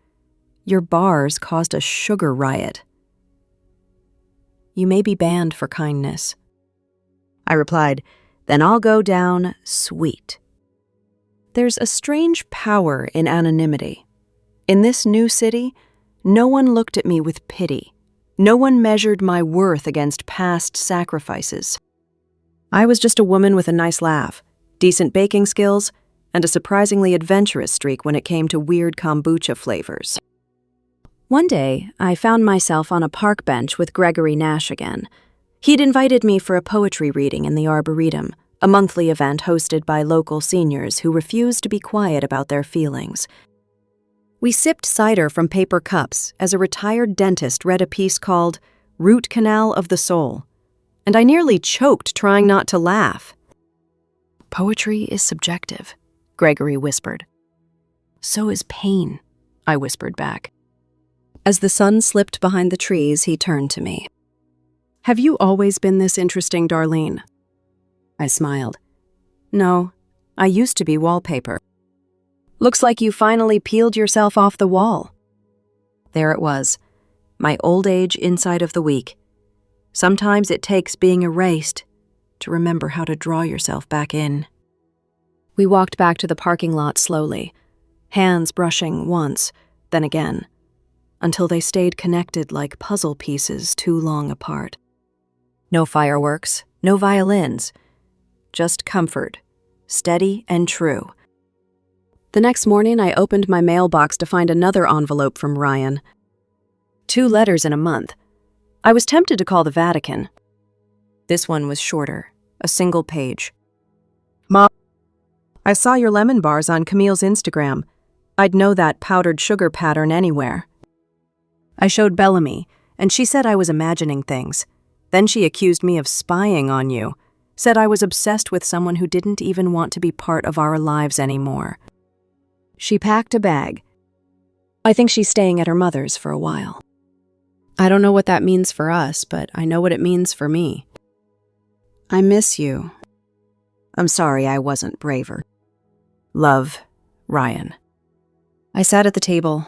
"Your bars caused a sugar riot. You may be banned for kindness." I replied, "Then I'll go down sweet." There's a strange power in anonymity. In this new city, no one looked at me with pity. No one measured my worth against past sacrifices. I was just a woman with a nice laugh, decent baking skills, and a surprisingly adventurous streak when it came to weird kombucha flavors. One day, I found myself on a park bench with Gregory Nash again. He'd invited me for a poetry reading in the Arboretum, a monthly event hosted by local seniors who refused to be quiet about their feelings. We sipped cider from paper cups as a retired dentist read a piece called "Root Canal of the Soul," and I nearly choked trying not to laugh. "Poetry is subjective," Gregory whispered. "So is pain," I whispered back. As the sun slipped behind the trees, he turned to me. "Have you always been this interesting, Darlene?" I smiled. "No, I used to be wallpaper." "Looks like you finally peeled yourself off the wall." There it was, my old age insight of the week. Sometimes it takes being erased to remember how to draw yourself back in. We walked back to the parking lot slowly, hands brushing once, then again, until they stayed connected like puzzle pieces too long apart. No fireworks, no violins, just comfort, steady and true. The next morning, I opened my mailbox to find another envelope from Ryan. 2 letters in a month. I was tempted to call the Vatican. This one was shorter, a single page. "Mom, I saw your lemon bars on Camille's Instagram. I'd know that powdered sugar pattern anywhere." I showed Bellamy, and she said I was imagining things. Then she accused me of spying on you. Said I was obsessed with someone who didn't even want to be part of our lives anymore. She packed a bag. I think she's staying at her mother's for a while. I don't know what that means for us, but I know what it means for me. I miss you. I'm sorry I wasn't braver. Love, Ryan. I sat at the table,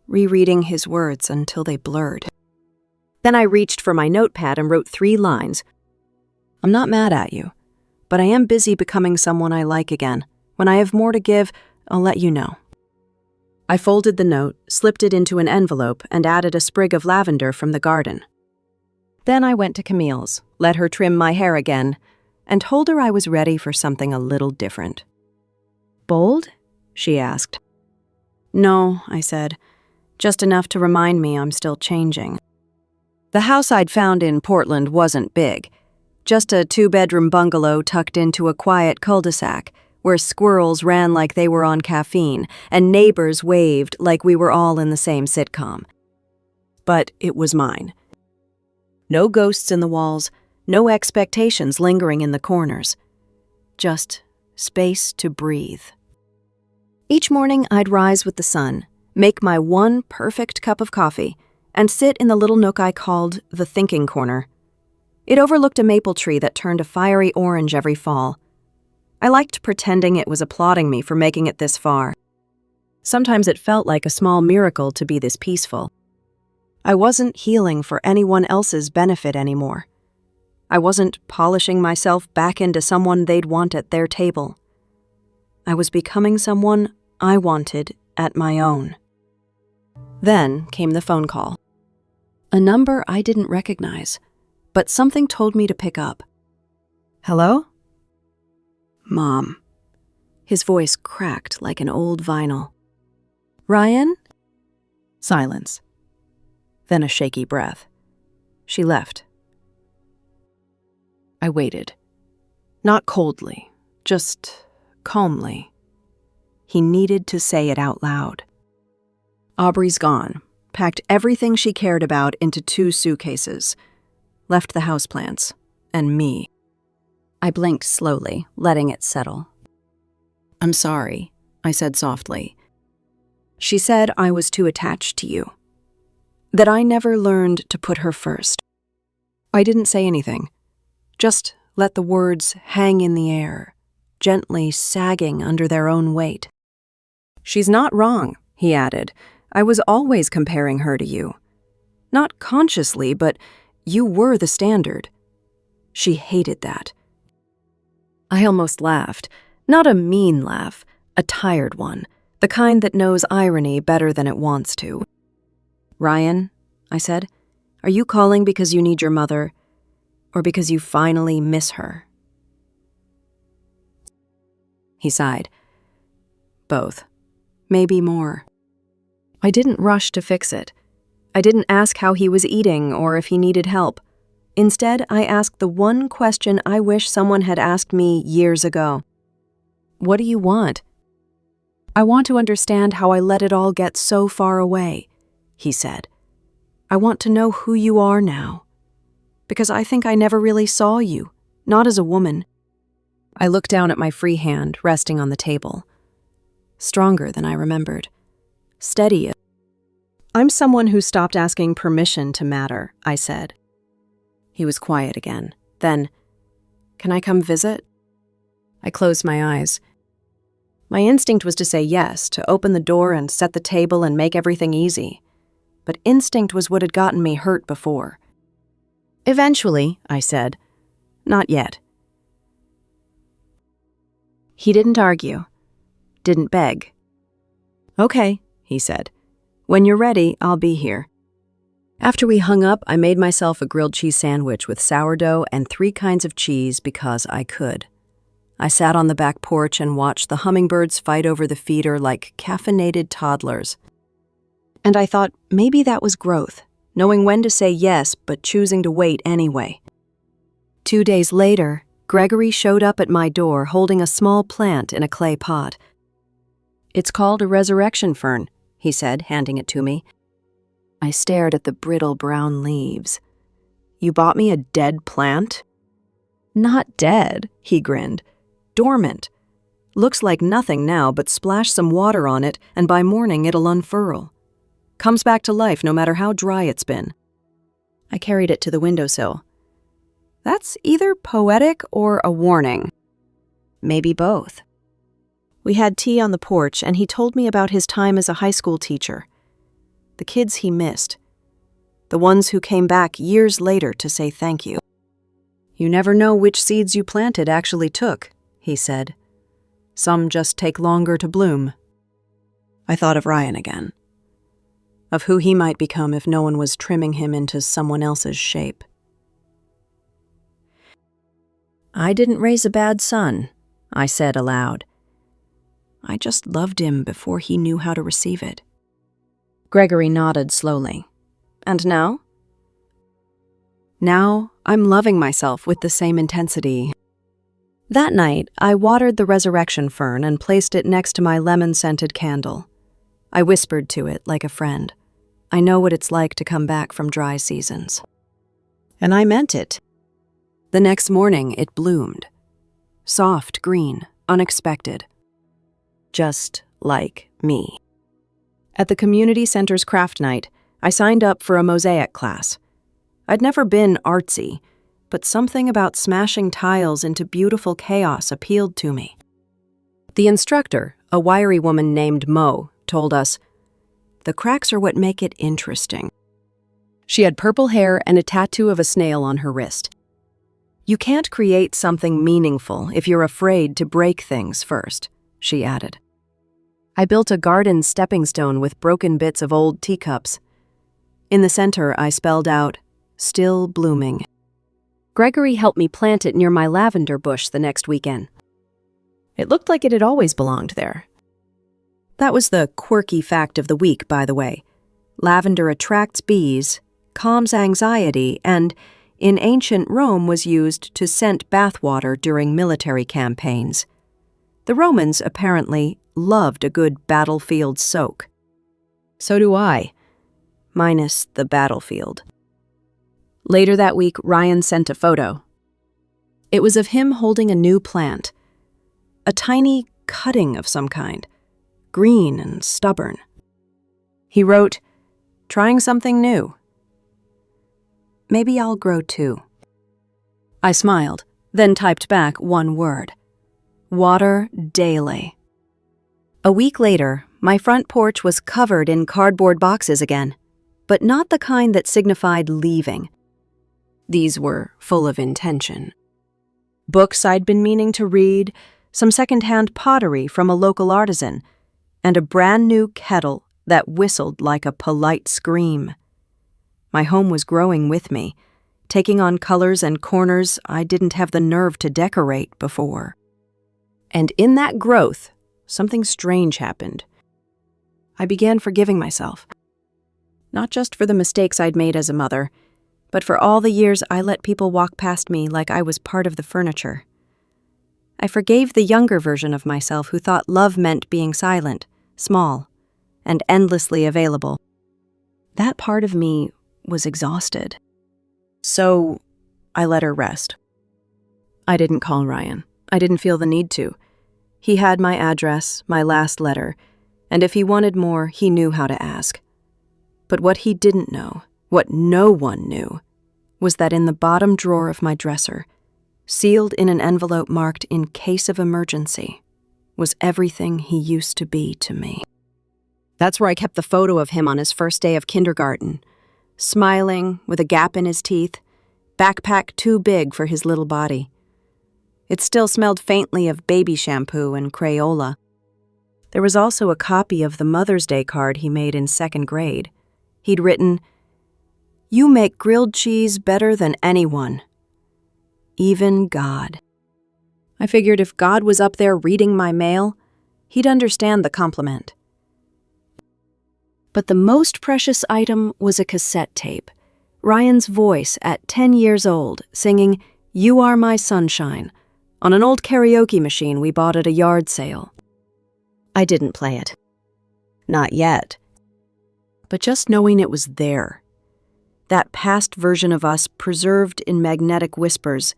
rereading his words until they blurred. Then I reached for my notepad and wrote 3 lines. I'm not mad at you, but I am busy becoming someone I like again. When I have more to give, I'll let you know. I folded the note, slipped it into an envelope, and added a sprig of lavender from the garden. Then I went to Camille's, let her trim my hair again, and told her I was ready for something a little different. Bold? She asked. No, I said, just enough to remind me I'm still changing. The house I'd found in Portland wasn't big, just a 2-bedroom bungalow tucked into a quiet cul-de-sac, where squirrels ran like they were on caffeine and neighbors waved like we were all in the same sitcom. But it was mine. No ghosts in the walls, no expectations lingering in the corners. Just space to breathe. Each morning I'd rise with the sun, make my one perfect cup of coffee, and sit in the little nook I called the thinking corner. It overlooked a maple tree that turned a fiery orange every fall. I liked pretending it was applauding me for making it this far. Sometimes it felt like a small miracle to be this peaceful. I wasn't healing for anyone else's benefit anymore. I wasn't polishing myself back into someone they'd want at their table. I was becoming someone I wanted at my own. Then came the phone call. A number I didn't recognize, but something told me to pick up. Hello? Mom. His voice cracked like an old vinyl. Ryan? Silence. Then a shaky breath. She left. I waited. Not coldly, just calmly. He needed to say it out loud. Aubrey's gone, packed everything she cared about into 2 suitcases, left the houseplants, and me. I blinked slowly, letting it settle. I'm sorry, I said softly. She said I was too attached to you, that I never learned to put her first. I didn't say anything, just let the words hang in the air, gently sagging under their own weight. She's not wrong, he added. I was always comparing her to you. Not consciously, but you were the standard. She hated that. I almost laughed, not a mean laugh, a tired one, the kind that knows irony better than it wants to. Ryan, I said, are you calling because you need your mother, or because you finally miss her? He sighed. Both. Maybe more. I didn't rush to fix it. I didn't ask how he was eating or if he needed help. Instead, I asked the one question I wish someone had asked me years ago. What do you want? I want to understand how I let it all get so far away, he said. I want to know who you are now. Because I think I never really saw you, not as a woman. I looked down at my free hand resting on the table. Stronger than I remembered. Steady. I'm someone who stopped asking permission to matter, I said. He was quiet again. Then, can I come visit? I closed my eyes. My instinct was to say yes, to open the door and set the table and make everything easy. But instinct was what had gotten me hurt before. Eventually, I said, not yet. He didn't argue, didn't beg. Okay, he said. When you're ready, I'll be here. After we hung up, I made myself a grilled cheese sandwich with sourdough and 3 kinds of cheese because I could. I sat on the back porch and watched the hummingbirds fight over the feeder like caffeinated toddlers. And I thought maybe that was growth, knowing when to say yes but choosing to wait anyway. 2 days later, Gregory showed up at my door holding a small plant in a clay pot. It's called a resurrection fern, he said, handing it to me. I stared at the brittle brown leaves. You bought me a dead plant? Not dead, he grinned. Dormant. Looks like nothing now, but splash some water on it, and by morning it'll unfurl. Comes back to life no matter how dry it's been. I carried it to the windowsill. That's either poetic or a warning. Maybe both. We had tea on the porch, and he told me about his time as a high school teacher. The kids he missed. The ones who came back years later to say thank you. You never know which seeds you planted actually took, he said. Some just take longer to bloom. I thought of Ryan again. Of who he might become if no one was trimming him into someone else's shape. I didn't raise a bad son, I said aloud. I just loved him before he knew how to receive it. Gregory nodded slowly. And now? Now, I'm loving myself with the same intensity. That night, I watered the resurrection fern and placed it next to my lemon-scented candle. I whispered to it like a friend. I know what it's like to come back from dry seasons. And I meant it. The next morning, it bloomed. Soft green, unexpected. Just like me. At the community center's craft night, I signed up for a mosaic class. I'd never been artsy, but something about smashing tiles into beautiful chaos appealed to me. The instructor, a wiry woman named Mo, told us, "The cracks are what make it interesting." She had purple hair and a tattoo of a snail on her wrist. You can't create something meaningful if you're afraid to break things first, she added. I built a garden stepping stone with broken bits of old teacups. In the center, I spelled out, "Still blooming." Gregory helped me plant it near my lavender bush the next weekend. It looked like it had always belonged there. That was the quirky fact of the week, by the way. Lavender attracts bees, calms anxiety, and, in ancient Rome, was used to scent bathwater during military campaigns. The Romans, apparently, loved a good battlefield soak. So do I, minus the battlefield. Later that week, Ryan sent a photo. It was of him holding a new plant, a tiny cutting of some kind, green and stubborn. He wrote, "Trying something new. Maybe I'll grow too." I smiled, then typed back one word. Water daily. A week later, my front porch was covered in cardboard boxes again, but not the kind that signified leaving. These were full of intention. Books I'd been meaning to read, some secondhand pottery from a local artisan, and a brand new kettle that whistled like a polite scream. My home was growing with me, taking on colors and corners I didn't have the nerve to decorate before. And in that growth, something strange happened. I began forgiving myself. Not just for the mistakes I'd made as a mother, but for all the years I let people walk past me like I was part of the furniture. I forgave the younger version of myself who thought love meant being silent, small, and endlessly available. That part of me was exhausted. So I let her rest. I didn't call Ryan. I didn't feel the need to. He had my address, my last letter, and if he wanted more, he knew how to ask. But what he didn't know, what no one knew, was that in the bottom drawer of my dresser, sealed in an envelope marked "in case of emergency," was everything he used to be to me. That's where I kept the photo of him on his first day of kindergarten, smiling, with a gap in his teeth, backpack too big for his little body. It still smelled faintly of baby shampoo and Crayola. There was also a copy of the Mother's Day card he made in second grade. He'd written, "You make grilled cheese better than anyone. Even God." I figured if God was up there reading my mail, he'd understand the compliment. But the most precious item was a cassette tape. Ryan's voice at 10 years old, singing "You Are My Sunshine" on an old karaoke machine we bought at a yard sale. I didn't play it. Not yet. But just knowing it was there, that past version of us preserved in magnetic whispers,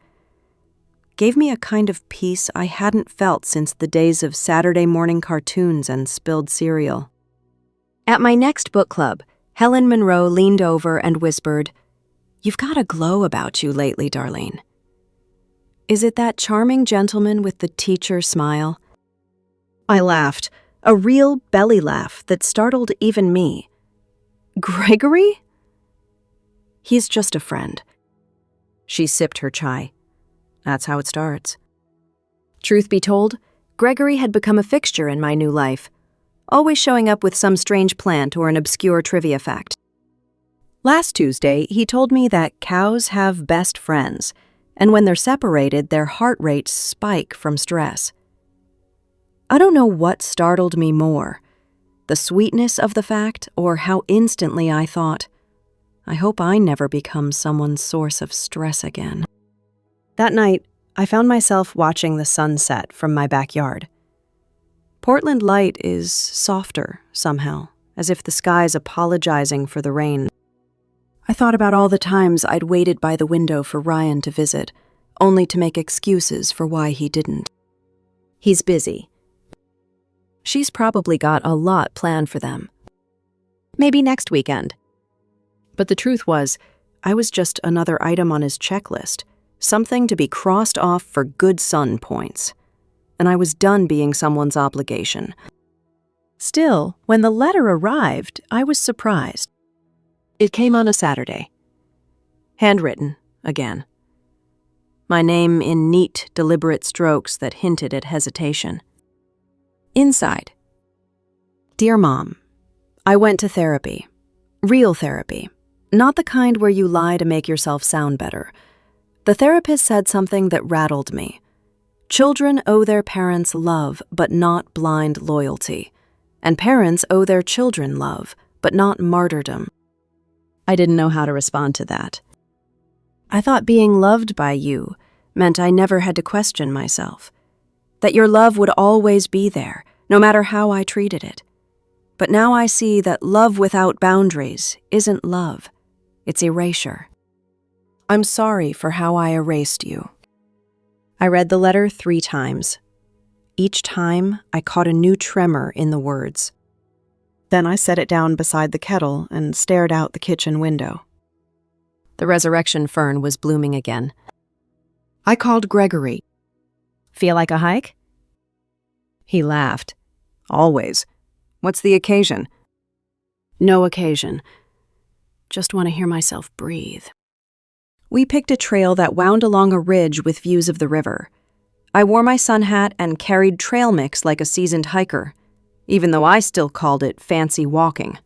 gave me a kind of peace I hadn't felt since the days of Saturday morning cartoons and spilled cereal. At my next book club, Helen Monroe leaned over and whispered, "You've got a glow about you lately, Darlene." Is it that charming gentleman with the teacher smile? I laughed, a real belly laugh that startled even me. Gregory? He's just a friend. She sipped her chai. That's how it starts. Truth be told, Gregory had become a fixture in my new life, always showing up with some strange plant or an obscure trivia fact. Last Tuesday, he told me that cows have best friends, and when they're separated, their heart rates spike from stress. I don't know what startled me more, the sweetness of the fact or how instantly I thought, I hope I never become someone's source of stress again. That night, I found myself watching the sunset from my backyard. Portland light is softer somehow, as if the sky's apologizing for the rain. I thought about all the times I'd waited by the window for Ryan to visit, only to make excuses for why he didn't. He's busy. She's probably got a lot planned for them. Maybe next weekend. But the truth was, I was just another item on his checklist, something to be crossed off for good son points. And I was done being someone's obligation. Still, when the letter arrived, I was surprised. It came on a Saturday. Handwritten, again. My name in neat, deliberate strokes that hinted at hesitation. Inside. Dear Mom, I went to therapy. Real therapy. Not the kind where you lie to make yourself sound better. The therapist said something that rattled me. Children owe their parents love, but not blind loyalty. And parents owe their children love, but not martyrdom. I didn't know how to respond to that. I thought being loved by you meant I never had to question myself, that your love would always be there, no matter how I treated it. But now I see that love without boundaries isn't love, it's erasure. I'm sorry for how I erased you. I read the letter 3 times. Each time, I caught a new tremor in the words. Then I set it down beside the kettle and stared out the kitchen window. The resurrection fern was blooming again. I called Gregory. Feel like a hike? He laughed. Always. What's the occasion? No occasion. Just want to hear myself breathe. We picked a trail that wound along a ridge with views of the river. I wore my sun hat and carried trail mix like a seasoned hiker, even though I still called it fancy walking.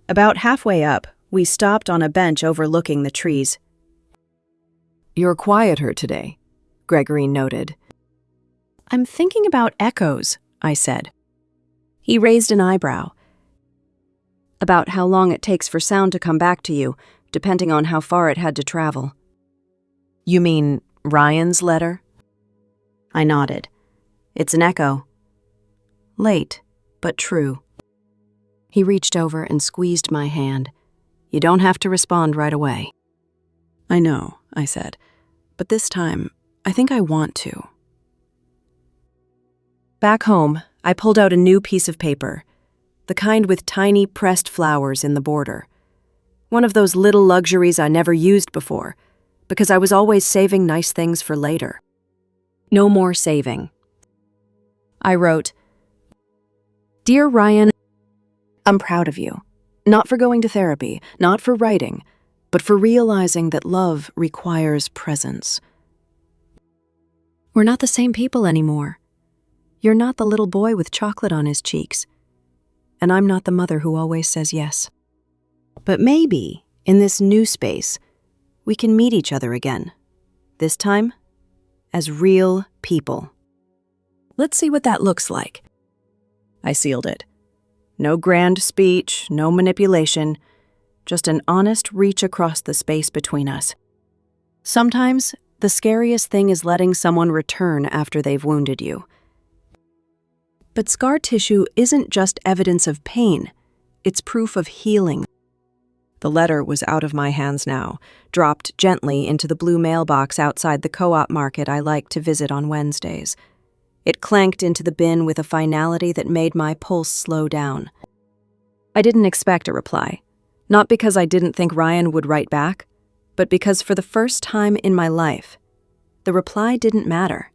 About halfway up, we stopped on a bench overlooking the trees. You're quieter today, Gregory noted. I'm thinking about echoes, I said. He raised an eyebrow. About how long it takes for sound to come back to you, depending on how far it had to travel. You mean Ryan's letter? I nodded. It's an echo. Late, but true. He reached over and squeezed my hand. You don't have to respond right away. I know, I said, but this time, I think I want to. Back home, I pulled out a new piece of paper, the kind with tiny pressed flowers in the border. One of those little luxuries I never used before, because I was always saving nice things for later. No more saving. I wrote, Dear Ryan, I'm proud of you. Not for going to therapy, not for writing, but for realizing that love requires presence. We're not the same people anymore. You're not the little boy with chocolate on his cheeks, and I'm not the mother who always says yes. But maybe, in this new space, we can meet each other again, this time as real people. Let's see what that looks like. I sealed it. No grand speech, no manipulation, just an honest reach across the space between us. Sometimes, the scariest thing is letting someone return after they've wounded you. But scar tissue isn't just evidence of pain, it's proof of healing. The letter was out of my hands now, dropped gently into the blue mailbox outside the co-op market I liked to visit on Wednesdays. It clanked into the bin with a finality that made my pulse slow down. I didn't expect a reply, not because I didn't think Ryan would write back, but because for the first time in my life, the reply didn't matter.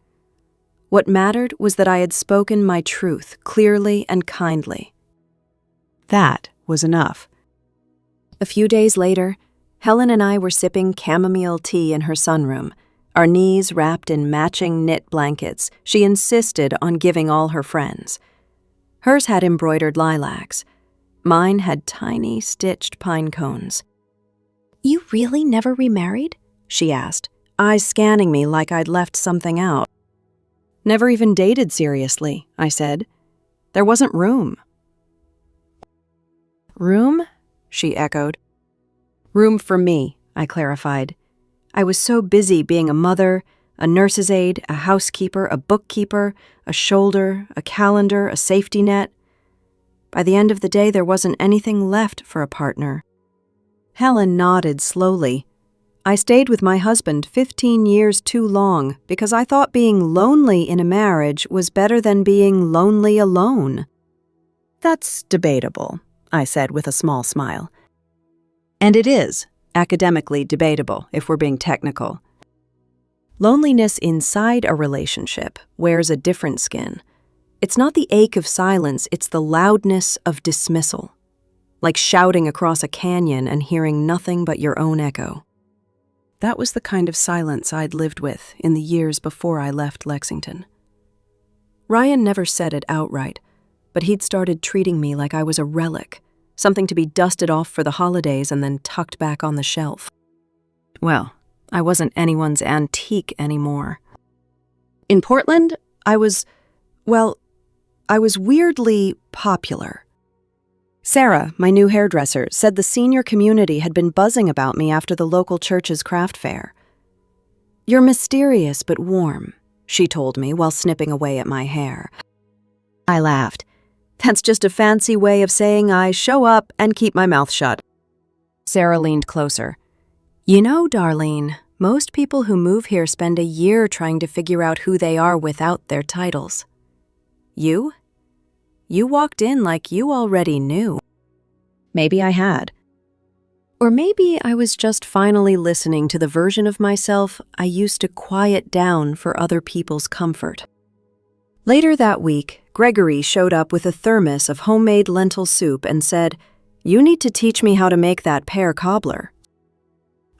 What mattered was that I had spoken my truth clearly and kindly. That was enough. A few days later, Helen and I were sipping chamomile tea in her sunroom, our knees wrapped in matching knit blankets she insisted on giving all her friends. Hers had embroidered lilacs. Mine had tiny, stitched pine cones. "You really never remarried?" she asked, eyes scanning me like I'd left something out. "Never even dated seriously," I said. "There wasn't room." "Room?" she echoed. "Room for me," I clarified. I was so busy being a mother, a nurse's aide, a housekeeper, a bookkeeper, a shoulder, a calendar, a safety net. By the end of the day, there wasn't anything left for a partner. Helen nodded slowly. I stayed with my husband 15 years too long because I thought being lonely in a marriage was better than being lonely alone. "That's debatable," I said with a small smile. And it is academically debatable if we're being technical. Loneliness inside a relationship wears a different skin. It's not the ache of silence, it's the loudness of dismissal. Like shouting across a canyon and hearing nothing but your own echo. That was the kind of silence I'd lived with in the years before I left Lexington. Ryan never said it outright, but he'd started treating me like I was a relic, something to be dusted off for the holidays and then tucked back on the shelf. Well, I wasn't anyone's antique anymore. In Portland, I was weirdly popular. Sarah, my new hairdresser, said the senior community had been buzzing about me after the local church's craft fair. "You're mysterious but warm," she told me while snipping away at my hair. I laughed. "That's just a fancy way of saying I show up and keep my mouth shut." Sarah leaned closer. "You know, Darlene, most people who move here spend a year trying to figure out who they are without their titles. You walked in like you already knew." Maybe I had. Or maybe I was just finally listening to the version of myself I used to quiet down for other people's comfort. Later that week, Gregory showed up with a thermos of homemade lentil soup and said, "You need to teach me how to make that pear cobbler."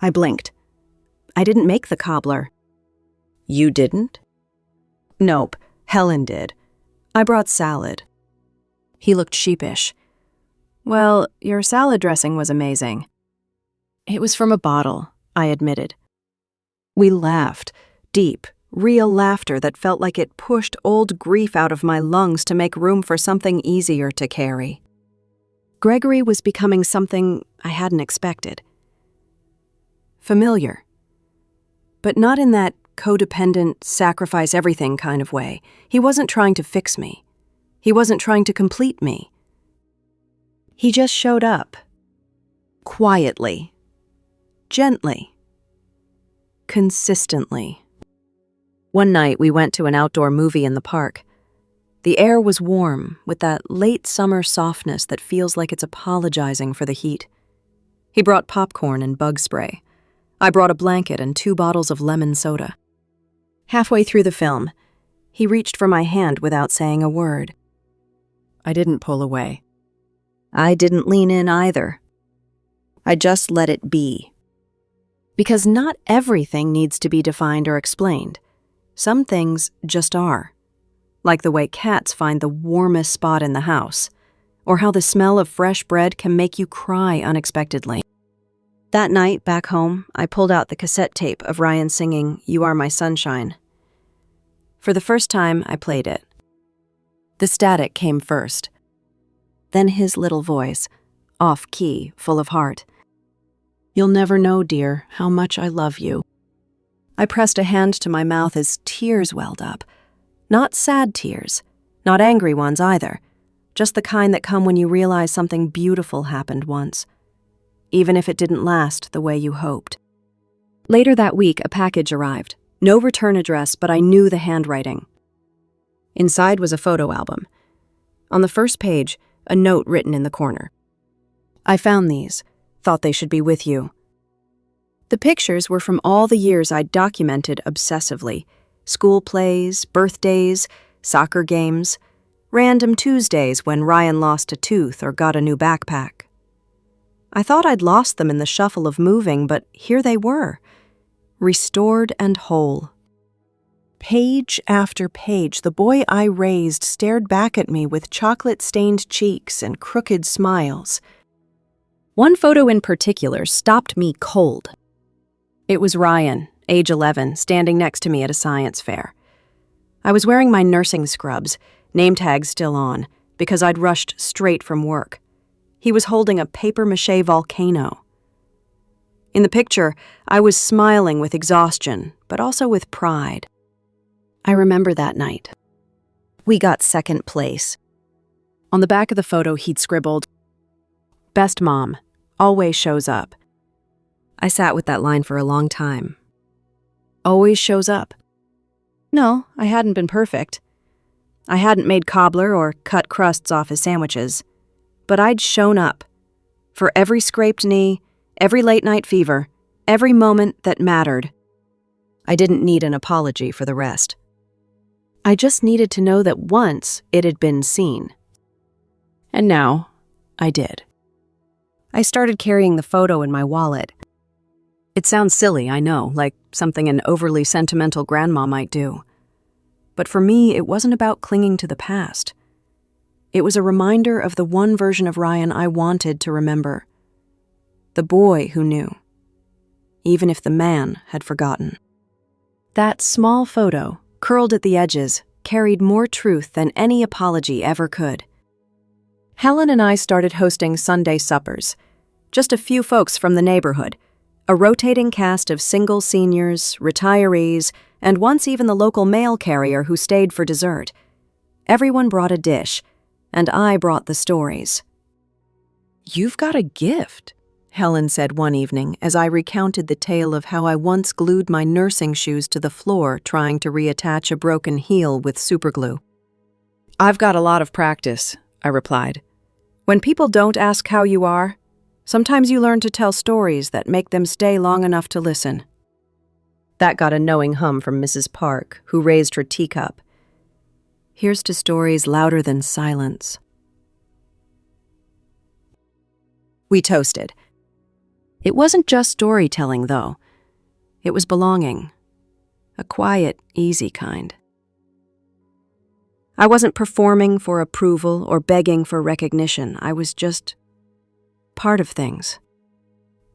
I blinked. "I didn't make the cobbler." "You didn't?" "Nope, Helen did. I brought salad." He looked sheepish. "Well, your salad dressing was amazing." "It was from a bottle," I admitted. We laughed, deep, real laughter that felt like it pushed old grief out of my lungs to make room for something easier to carry. Gregory was becoming something I hadn't expected. Familiar. But not in that codependent, sacrifice-everything kind of way. He wasn't trying to fix me. He wasn't trying to complete me. He just showed up. Quietly. Gently. Consistently. One night we went to an outdoor movie in the park. The air was warm, with that late summer softness that feels like it's apologizing for the heat. He brought popcorn and bug spray. I brought a blanket and 2 bottles of lemon soda. Halfway through the film, he reached for my hand without saying a word. I didn't pull away. I didn't lean in either. I just let it be. Because not everything needs to be defined or explained. Some things just are. Like the way cats find the warmest spot in the house, or how the smell of fresh bread can make you cry unexpectedly. That night, back home, I pulled out the cassette tape of Ryan singing "You Are My Sunshine." For the first time, I played it. The static came first. Then his little voice, off-key, full of heart. "You'll never know, dear, how much I love you." I pressed a hand to my mouth as tears welled up. Not sad tears, not angry ones either, just the kind that come when you realize something beautiful happened once. even if it didn't last the way you hoped. Later that week, a package arrived. No return address, but I knew the handwriting. Inside was a photo album. On the first page, a note written in the corner. I found these, thought they should be with you. The pictures were from all the years I'd documented obsessively. School plays, birthdays, soccer games, random Tuesdays when Ryan lost a tooth or got a new backpack. I thought I'd lost them in the shuffle of moving, but here they were, restored and whole. Page after page, the boy I raised stared back at me with chocolate-stained cheeks and crooked smiles. One photo in particular stopped me cold. It was Ryan, age 11, standing next to me at a science fair. I was wearing my nursing scrubs, name tag still on, because I'd rushed straight from work. He was holding a papier-mâché volcano. In the picture, I was smiling with exhaustion, but also with pride. I remember that night. We got second place. On the back of the photo, he'd scribbled, "Best mom, always shows up." I sat with that line for a long time. Always shows up. No, I hadn't been perfect. I hadn't made cobbler or cut crusts off his sandwiches. But I'd shown up. For every scraped knee, every late-night fever, every moment that mattered. I didn't need an apology for the rest. I just needed to know that once it had been seen. And now, I did. I started carrying the photo in my wallet. It sounds silly, I know, like something an overly sentimental grandma might do. But for me, it wasn't about clinging to the past. It was a reminder of the one version of Ryan I wanted to remember. The boy who knew, even if the man had forgotten. That small photo, curled at the edges, carried more truth than any apology ever could. Helen and I started hosting Sunday suppers. Just a few folks from the neighborhood, a rotating cast of single seniors, retirees, and once even the local mail carrier who stayed for dessert. Everyone brought a dish, and I brought the stories. "You've got a gift," Helen said one evening as I recounted the tale of how I once glued my nursing shoes to the floor trying to reattach a broken heel with superglue. "I've got a lot of practice," I replied. "When people don't ask how you are, sometimes you learn to tell stories that make them stay long enough to listen." That got a knowing hum from Mrs. Park, who raised her teacup. Here's to stories louder than silence. We toasted. It wasn't just storytelling, though. It was belonging. A quiet, easy kind. I wasn't performing for approval or begging for recognition. I was just part of things.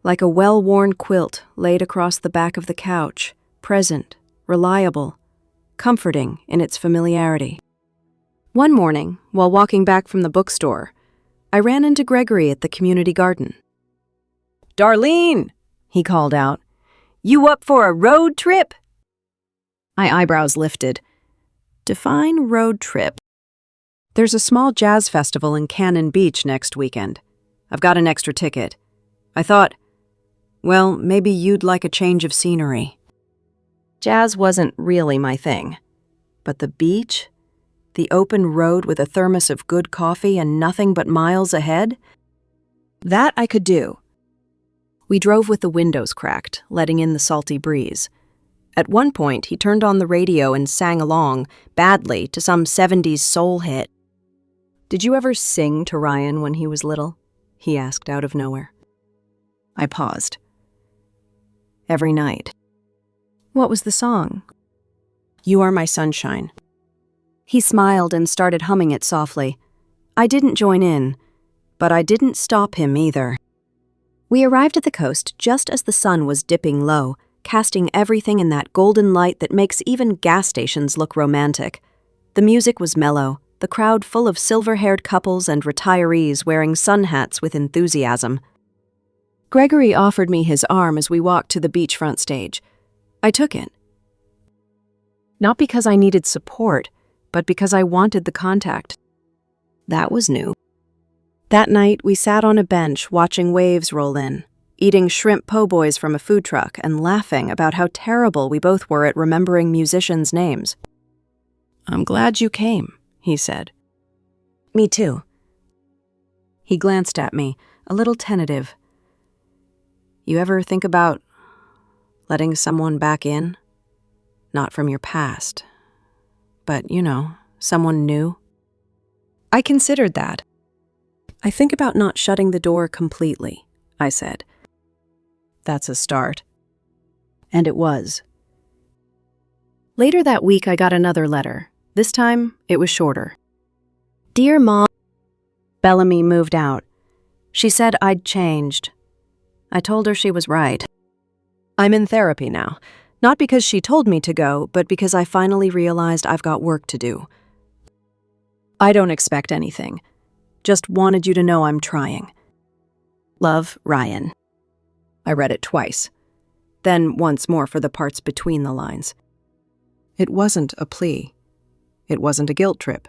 Like a well-worn quilt laid across the back of the couch, present, reliable, comforting in its familiarity. One morning, while walking back from the bookstore, I ran into Gregory at the community garden. "Darlene," he called out, "you up for a road trip?" My eyebrows lifted. Define road trip. There's a small jazz festival in Cannon Beach next weekend. I've got an extra ticket. I thought, well, maybe you'd like a change of scenery. Jazz wasn't really my thing, but the beach, the open road with a thermos of good coffee and nothing but miles ahead, that I could do. We drove with the windows cracked, letting in the salty breeze. At one point, he turned on the radio and sang along, badly, to some 70s soul hit. "Did you ever sing to Ryan when he was little?" he asked out of nowhere. I paused. "Every night." "What was the song?" "You Are My Sunshine." He smiled and started humming it softly. I didn't join in, but I didn't stop him either. We arrived at the coast just as the sun was dipping low, casting everything in that golden light that makes even gas stations look romantic. The music was mellow, the crowd full of silver-haired couples and retirees wearing sun hats with enthusiasm. Gregory offered me his arm as we walked to the beachfront stage. I took it. Not because I needed support, but because I wanted the contact. That was new. That night, we sat on a bench watching waves roll in, eating shrimp po' boys from a food truck and laughing about how terrible we both were at remembering musicians' names. "I'm glad you came," he said. "Me too." He glanced at me, a little tentative. "You ever think about letting someone back in? Not from your past, but, someone new?" I considered that. "I think about not shutting the door completely," I said. "That's a start." And it was. Later that week, I got another letter. This time, it was shorter. "Dear Mom," Bellamy moved out. She said I'd changed. I told her she was right. I'm in therapy now, not because she told me to go, but because I finally realized I've got work to do. I don't expect anything. Just wanted you to know I'm trying. Love, Ryan. I read it twice, then once more for the parts between the lines. It wasn't a plea. It wasn't a guilt trip.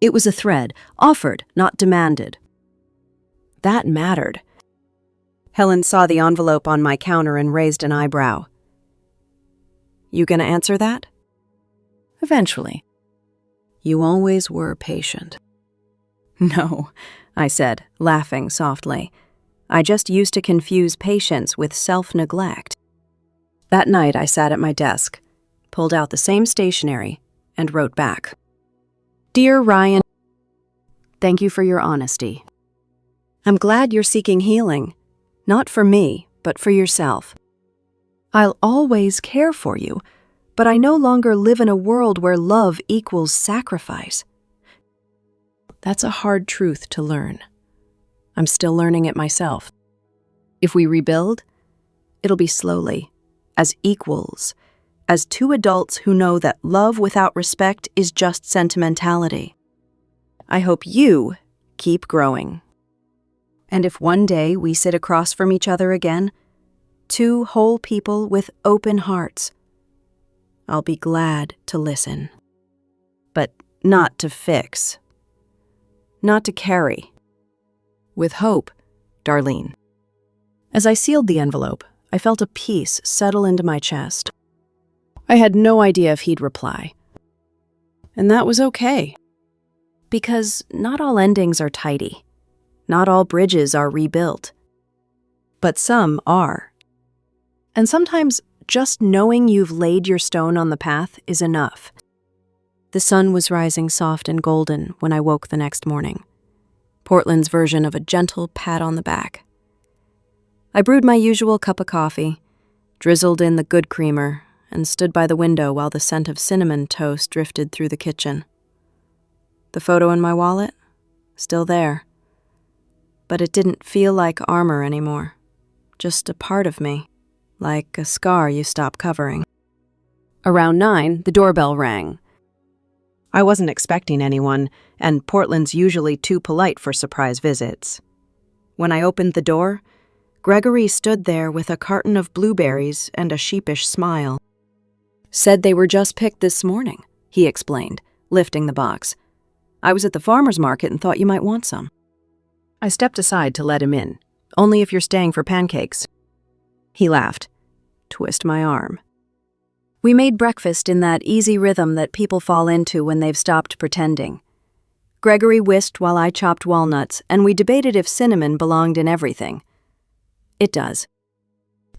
It was a thread, offered, not demanded. That mattered. Helen saw the envelope on my counter and raised an eyebrow. "You gonna answer that?" "Eventually." "You always were patient." "No," I said, laughing softly. "I just used to confuse patience with self-neglect." That night I sat at my desk, pulled out the same stationery, and wrote back. "Dear Ryan, thank you for your honesty. I'm glad you're seeking healing, not for me, but for yourself. I'll always care for you, but I no longer live in a world where love equals sacrifice." That's a hard truth to learn. I'm still learning it myself. If we rebuild, it'll be slowly, as equals, as two adults who know that love without respect is just sentimentality. I hope you keep growing. And if one day we sit across from each other again, two whole people with open hearts, I'll be glad to listen. But not to fix. Not to carry. With hope, Darlene. As I sealed the envelope, I felt a peace settle into my chest. I had no idea if he'd reply. And that was okay. Because not all endings are tidy. Not all bridges are rebuilt. But some are. And sometimes just knowing you've laid your stone on the path is enough. The sun was rising soft and golden when I woke the next morning. Portland's version of a gentle pat on the back. I brewed my usual cup of coffee, drizzled in the good creamer, and stood by the window while the scent of cinnamon toast drifted through the kitchen. The photo in my wallet? Still there. But it didn't feel like armor anymore. Just a part of me, like a scar you stop covering. Around 9, the doorbell rang. I wasn't expecting anyone, and Portland's usually too polite for surprise visits. When I opened the door, Gregory stood there with a carton of blueberries and a sheepish smile. "Said they were just picked this morning," he explained, lifting the box. "I was at the farmer's market and thought you might want some." I stepped aside to let him in. "Only if you're staying for pancakes." He laughed. "Twist my arm." We made breakfast in that easy rhythm that people fall into when they've stopped pretending. Gregory whisked while I chopped walnuts, and we debated if cinnamon belonged in everything. It does.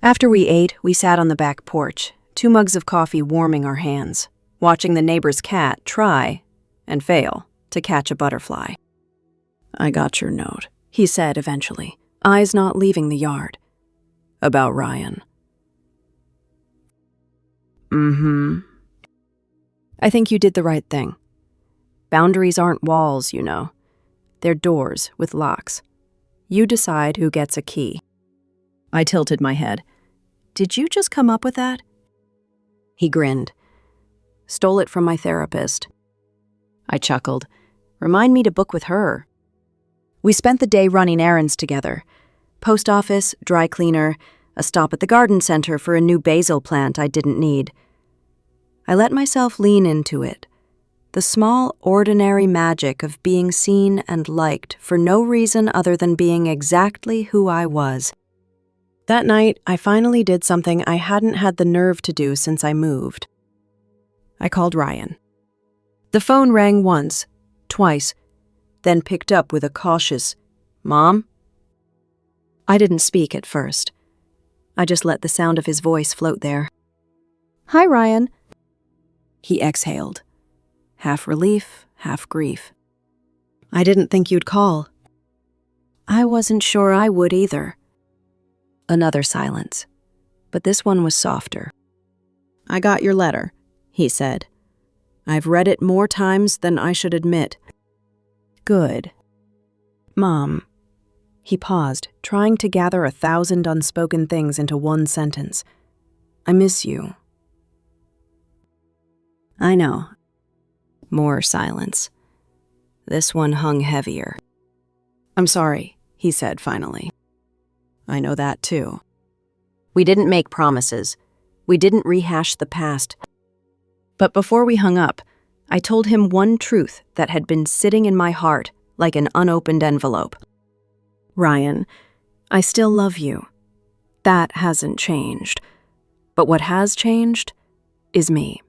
After we ate, we sat on the back porch, 2 mugs of coffee warming our hands, watching the neighbor's cat try, and fail, to catch a butterfly. "I got your note," he said eventually, eyes not leaving the yard. "About Ryan." I think you did the right thing. Boundaries aren't walls, you know. They're doors with locks. You decide who gets a key. I tilted my head. "Did you just come up with that?" He grinned. "Stole it from my therapist." I chuckled. "Remind me to book with her." We spent the day running errands together. Post office, dry cleaner, a stop at the garden center for a new basil plant I didn't need. I let myself lean into it, The small, ordinary magic of being seen and liked for no reason other than being exactly who I was. That night, I finally did something I hadn't had the nerve to do since I moved. I called Ryan. The phone rang once, twice, then picked up with a cautious, "Mom?" I didn't speak at first. I just let the sound of his voice float there. "Hi, Ryan." He exhaled, half relief, half grief. "I didn't think you'd call." I wasn't sure I would either. Another silence, but this one was softer. "I got your letter," he said. "I've read it more times than I should admit." "Good." "Mom." He paused, trying to gather 1,000 unspoken things into one sentence. "I miss you." "I know." More silence. This one hung heavier. "I'm sorry," he said finally. "I know that too." We didn't make promises. We didn't rehash the past. But before we hung up, I told him one truth that had been sitting in my heart like an unopened envelope. "Ryan, I still love you. That hasn't changed. But what has changed is me.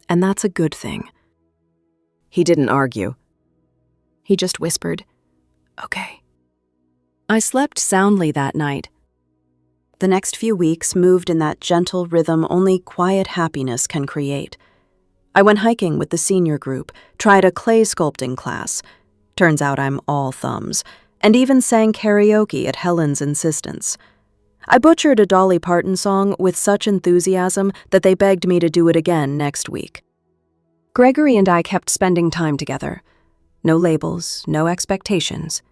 And that's a good thing." He didn't argue. He just whispered, "Okay." I slept soundly that night. The next few weeks moved in that gentle rhythm only quiet happiness can create. I went hiking with the senior group, tried a clay sculpting class. Turns out I'm all thumbs. And even sang karaoke at Helen's insistence. I butchered a Dolly Parton song with such enthusiasm that they begged me to do it again next week. Gregory and I kept spending time together. No labels, no expectations.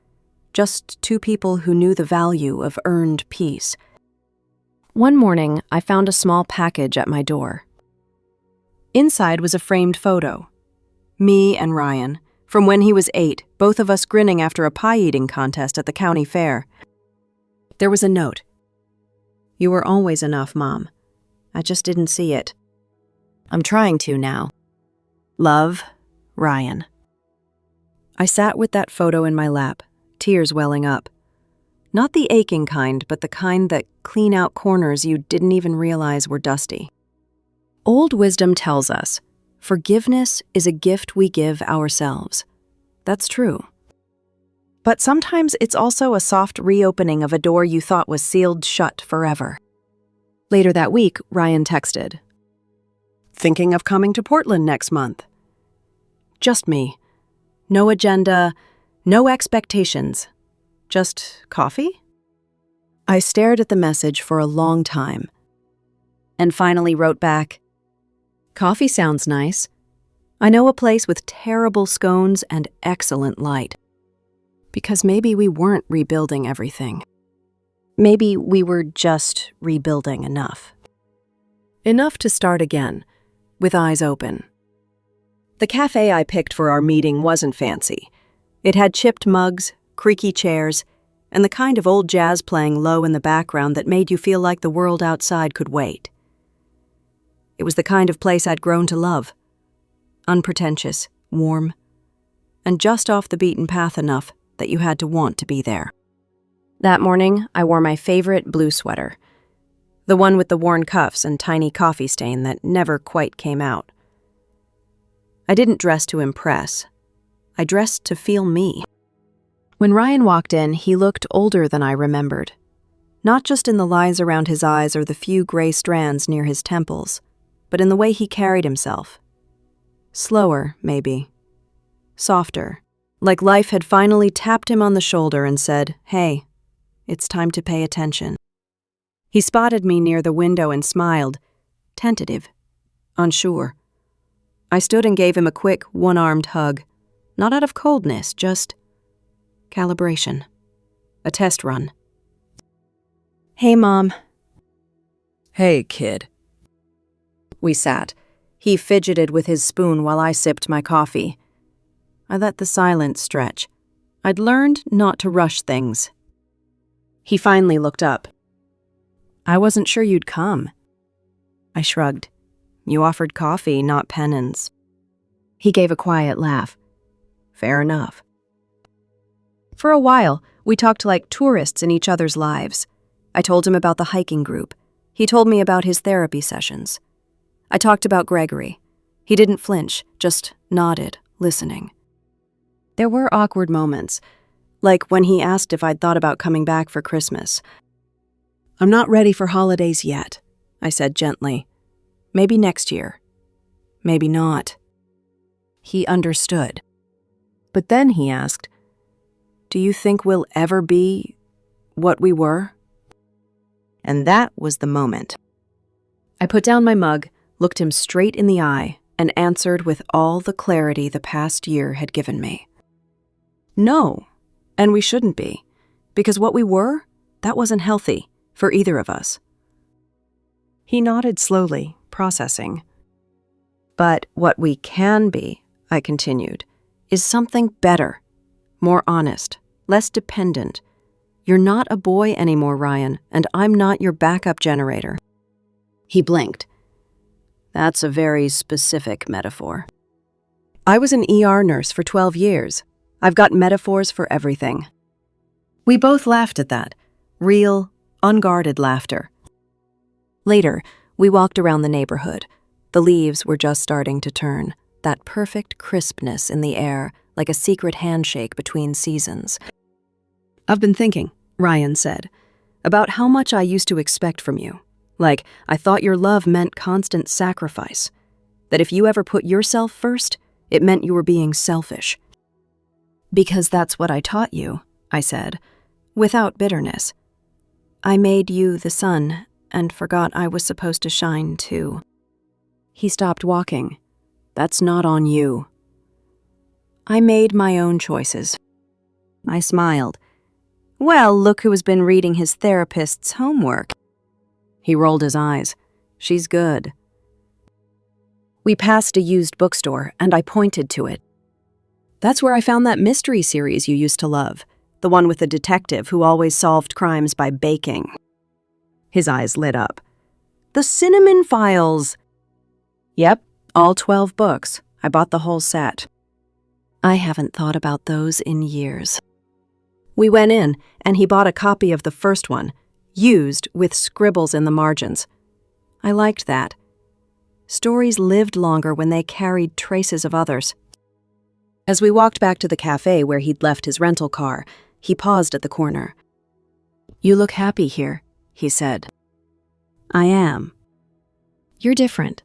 Just two people who knew the value of earned peace. One morning, I found a small package at my door. Inside was a framed photo. Me and Ryan, from when he was 8, both of us grinning after a pie-eating contest at the county fair. There was a note. "You were always enough, Mom. I just didn't see it. I'm trying to now. Love, Ryan." I sat with that photo in my lap, tears welling up. Not the aching kind, but the kind that clean out corners you didn't even realize were dusty. Old wisdom tells us, forgiveness is a gift we give ourselves. That's true. But sometimes it's also a soft reopening of a door you thought was sealed shut forever. Later that week, Ryan texted, "Thinking of coming to Portland next month." Just me. No agenda, no expectations. Just coffee? I stared at the message for a long time, and finally wrote back, "Coffee sounds nice. I know a place with terrible scones and excellent light." Because maybe we weren't rebuilding everything. Maybe we were just rebuilding enough. Enough to start again, with eyes open. The cafe I picked for our meeting wasn't fancy. It had chipped mugs, creaky chairs, and the kind of old jazz playing low in the background that made you feel like the world outside could wait. It was the kind of place I'd grown to love. Unpretentious, warm, and just off the beaten path enough that you had to want to be there. That morning, I wore my favorite blue sweater, the one with the worn cuffs and tiny coffee stain that never quite came out. I didn't dress to impress. I dressed to feel me. When Ryan walked in, he looked older than I remembered. Not just in the lines around his eyes or the few gray strands near his temples, but in the way he carried himself. Slower, maybe. Softer. Like life had finally tapped him on the shoulder and said, "Hey, it's time to pay attention." He spotted me near the window and smiled, tentative, unsure. I stood and gave him a quick, one-armed hug, not out of coldness, just calibration. A test run. "Hey, Mom." "Hey, kid." We sat. He fidgeted with his spoon while I sipped my coffee. I let the silence stretch. I'd learned not to rush things. He finally looked up. "I wasn't sure you'd come." I shrugged. "You offered coffee, not penance." He gave a quiet laugh. Fair enough. For a while, we talked like tourists in each other's lives. I told him about the hiking group. He told me about his therapy sessions. I talked about Gregory. He didn't flinch, just nodded, listening. There were awkward moments, like when he asked if I'd thought about coming back for Christmas. "I'm not ready for holidays yet," I said gently. "Maybe next year. Maybe not." He understood. But then he asked, "Do you think we'll ever be what we were?" And that was the moment. I put down my mug, looked him straight in the eye, and answered with all the clarity the past year had given me. No, and we shouldn't be, because what we were, that wasn't healthy for either of us. He nodded slowly, processing. But what we can be, I continued, is something better, more honest, less dependent. You're not a boy anymore, Ryan, and I'm not your backup generator. He blinked. That's a very specific metaphor. I was an ER nurse for 12 years. I've got metaphors for everything. We both laughed at that, real, unguarded laughter. Later, we walked around the neighborhood. The leaves were just starting to turn, that perfect crispness in the air, like a secret handshake between seasons. "I've been thinking," Ryan said, "about how much I used to expect from you. Like, I thought your love meant constant sacrifice. That if you ever put yourself first, it meant you were being selfish." "Because that's what I taught you," I said, without bitterness. "I made you the sun and forgot I was supposed to shine too." He stopped walking. "That's not on you." I made my own choices. I smiled. "Well, look who has been reading his therapist's homework." He rolled his eyes. "She's good." We passed a used bookstore, and I pointed to it. "That's where I found that mystery series you used to love, the one with the detective who always solved crimes by baking." His eyes lit up. "The Cinnamon Files!" "Yep, all 12 books. I bought the whole set." I haven't thought about those in years. We went in, and he bought a copy of the first one, used with scribbles in the margins. I liked that. Stories lived longer when they carried traces of others. As we walked back to the cafe where he'd left his rental car, he paused at the corner. "You look happy here," he said. "I am." "You're different.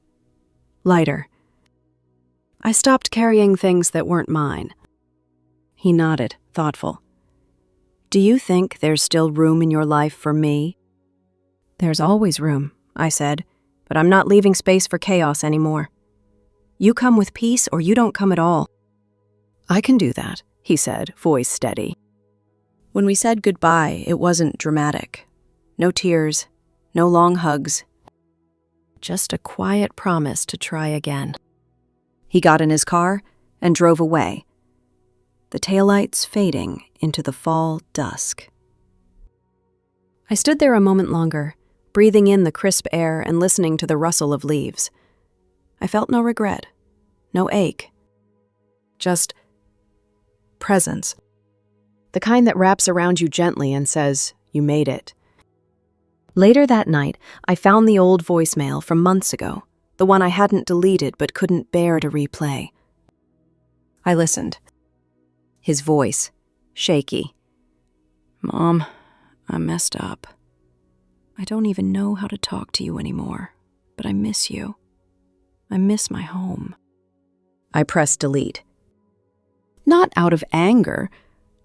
Lighter." I stopped carrying things that weren't mine. He nodded, thoughtful. "Do you think there's still room in your life for me?" "There's always room," I said, "but I'm not leaving space for chaos anymore. You come with peace or you don't come at all." "I can do that," he said, voice steady. When we said goodbye, it wasn't dramatic. No tears, no long hugs. Just a quiet promise to try again. He got in his car and drove away, the taillights fading into the fall dusk. I stood there a moment longer, breathing in the crisp air and listening to the rustle of leaves. I felt no regret, no ache, just presence. The kind that wraps around you gently and says, "You made it." Later that night, I found the old voicemail from months ago, the one I hadn't deleted but couldn't bear to replay. I listened. His voice, shaky. "Mom, I messed up. I don't even know how to talk to you anymore, but I miss you. I miss my home." I pressed delete. Not out of anger,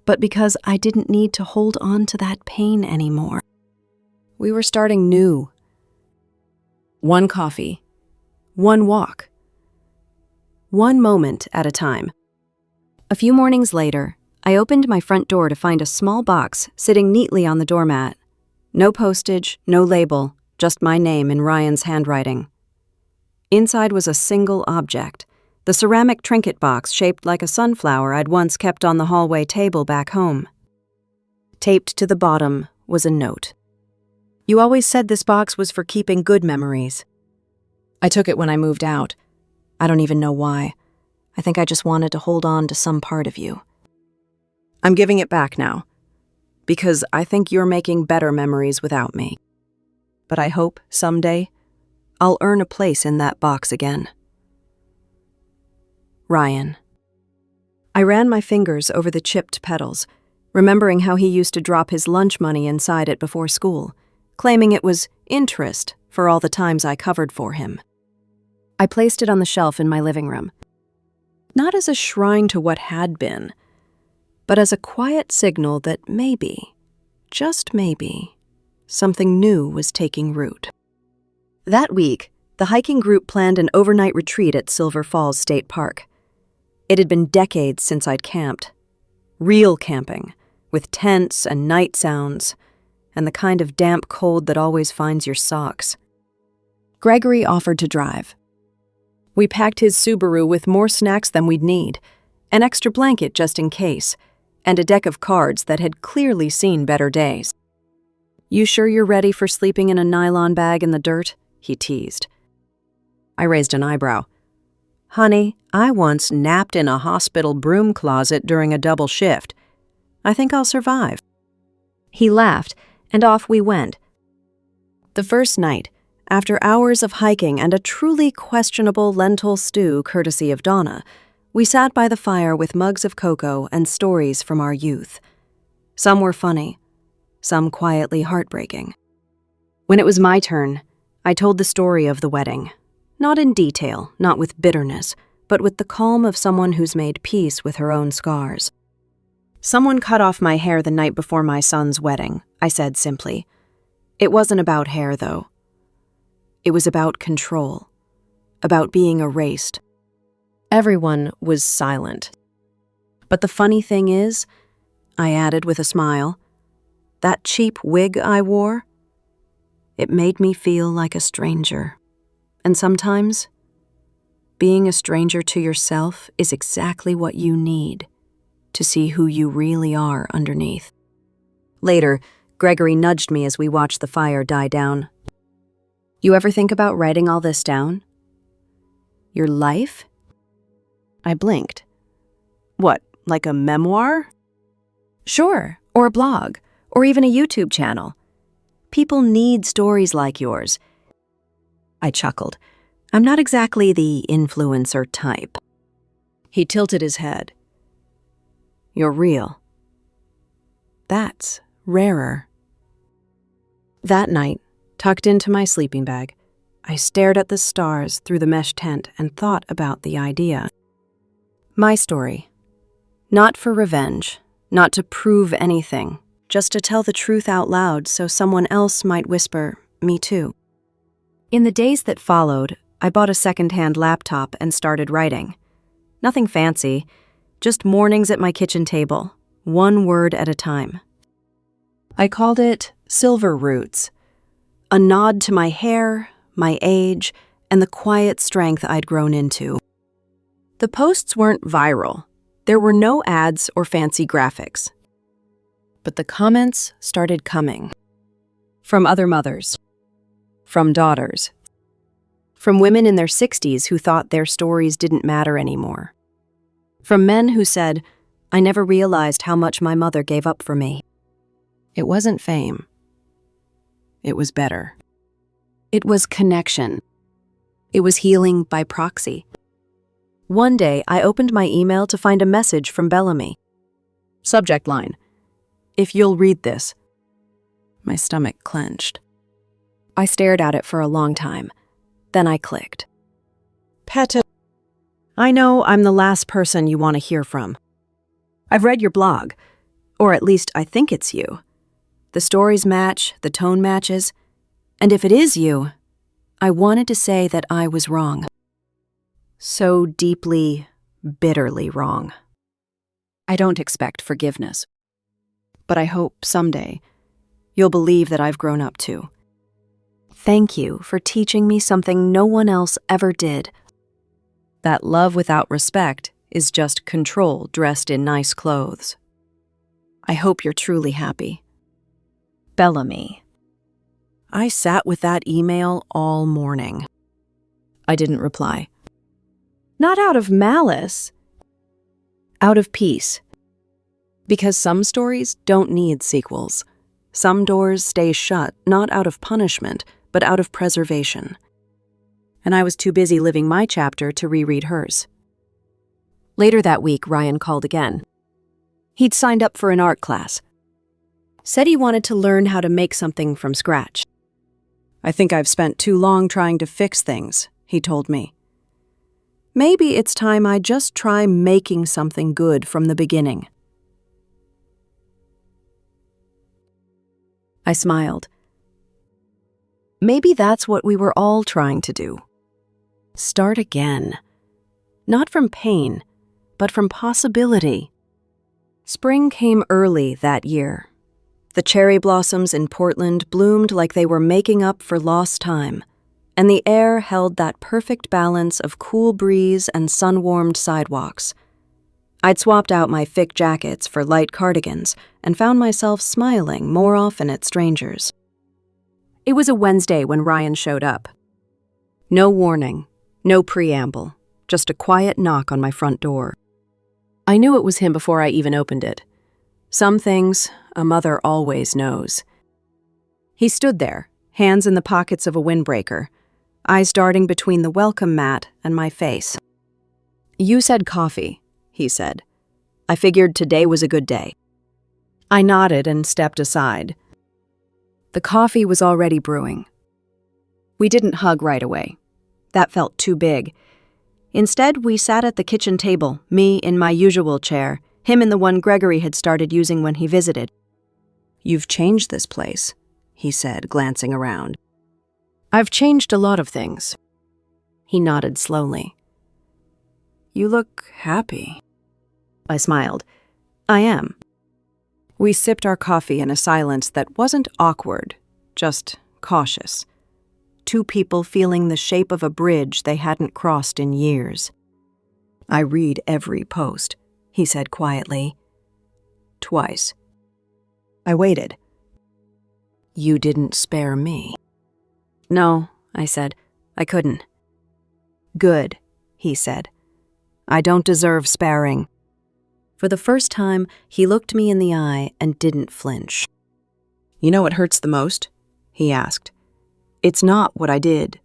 but because I didn't need to hold on to that pain anymore. We were starting new. One coffee, one walk, one moment at a time. A few mornings later, I opened my front door to find a small box sitting neatly on the doormat. No postage, no label, just my name in Ryan's handwriting. Inside was a single object, the ceramic trinket box shaped like a sunflower I'd once kept on the hallway table back home. Taped to the bottom was a note. "You always said this box was for keeping good memories." I took it when I moved out. I don't even know why. I think I just wanted to hold on to some part of you. I'm giving it back now, because I think you're making better memories without me. But I hope, someday, I'll earn a place in that box again. Ryan. I ran my fingers over the chipped petals, remembering how he used to drop his lunch money inside it before school, claiming it was interest for all the times I covered for him. I placed it on the shelf in my living room, not as a shrine to what had been, but as a quiet signal that maybe, just maybe, something new was taking root. That week, the hiking group planned an overnight retreat at Silver Falls State Park. It had been decades since I'd camped. Real camping, with tents and night sounds, and the kind of damp cold that always finds your socks. Gregory offered to drive. We packed his Subaru with more snacks than we'd need, an extra blanket just in case, and a deck of cards that had clearly seen better days. "You sure you're ready for sleeping in a nylon bag in the dirt?" he teased. I raised an eyebrow. "Honey, I once napped in a hospital broom closet during a double shift. I think I'll survive." He laughed, and off we went. The first night, after hours of hiking and a truly questionable lentil stew courtesy of Donna, we sat by the fire with mugs of cocoa and stories from our youth. Some were funny, some quietly heartbreaking. When it was my turn, I told the story of the wedding. Not in detail, not with bitterness, but with the calm of someone who's made peace with her own scars. "Someone cut off my hair the night before my son's wedding," I said simply. It wasn't about hair, though. It was about control, about being erased. Everyone was silent. "But the funny thing is," I added with a smile, "that cheap wig I wore, it made me feel like a stranger. And sometimes, being a stranger to yourself is exactly what you need to see who you really are underneath." Later, Gregory nudged me as we watched the fire die down. "You ever think about writing all this down? Your life?" I blinked. "What, like a memoir?" "Sure, or a blog, or even a YouTube channel. People need stories like yours." I chuckled. "I'm not exactly the influencer type." He tilted his head. "You're real. That's rarer." That night, tucked into my sleeping bag, I stared at the stars through the mesh tent and thought about the idea. My story. Not for revenge, not to prove anything, just to tell the truth out loud so someone else might whisper, "Me too." In the days that followed, I bought a second-hand laptop and started writing. Nothing fancy, just mornings at my kitchen table, one word at a time. I called it Silver Roots, a nod to my hair, my age, and the quiet strength I'd grown into. The posts weren't viral. There were no ads or fancy graphics. But the comments started coming. From other mothers. From daughters. From women in their 60s who thought their stories didn't matter anymore. From men who said, "I never realized how much my mother gave up for me." It wasn't fame. It was better. It was connection. It was healing by proxy. One day, I opened my email to find a message from Bellamy. Subject line: "If you'll read this." My stomach clenched. I stared at it for a long time. Then I clicked. "Peta, I know I'm the last person you want to hear from. I've read your blog, or at least I think it's you. The stories match, the tone matches, and if it is you, I wanted to say that I was wrong. So deeply, bitterly wrong. I don't expect forgiveness, but I hope someday you'll believe that I've grown up too. Thank you for teaching me something no one else ever did. That love without respect is just control dressed in nice clothes. I hope you're truly happy. Bellamy." I sat with that email all morning. I didn't reply. Not out of malice. Out of peace. Because some stories don't need sequels. Some doors stay shut, not out of punishment, but out of preservation. And I was too busy living my chapter to reread hers. Later that week, Ryan called again. He'd signed up for an art class. Said he wanted to learn how to make something from scratch. I think I've spent too long trying to fix things, he told me. Maybe it's time I just try making something good from the beginning. I smiled. Maybe that's what we were all trying to do. Start again. Not from pain, but from possibility. Spring came early that year. The cherry blossoms in Portland bloomed like they were making up for lost time, and the air held that perfect balance of cool breeze and sun-warmed sidewalks. I'd swapped out my thick jackets for light cardigans and found myself smiling more often at strangers. It was a Wednesday when Ryan showed up. No warning, no preamble, just a quiet knock on my front door. I knew it was him before I even opened it. Some things a mother always knows. He stood there, hands in the pockets of a windbreaker, eyes darting between the welcome mat and my face. "You said coffee," he said. "I figured today was a good day." I nodded and stepped aside. The coffee was already brewing. We didn't hug right away. That felt too big. Instead, we sat at the kitchen table, me in my usual chair, him in the one Gregory had started using when he visited. "You've changed this place," he said, glancing around. "I've changed a lot of things." He nodded slowly. "You look happy." I smiled. "I am." We sipped our coffee in a silence that wasn't awkward, just cautious. Two people feeling the shape of a bridge they hadn't crossed in years. "I read every post," he said quietly. "Twice." I waited. "You didn't spare me." "No," I said. "I couldn't." "Good," he said. "I don't deserve sparing." For the first time, he looked me in the eye and didn't flinch. "You know what hurts the most?" he asked. "It's not what I did.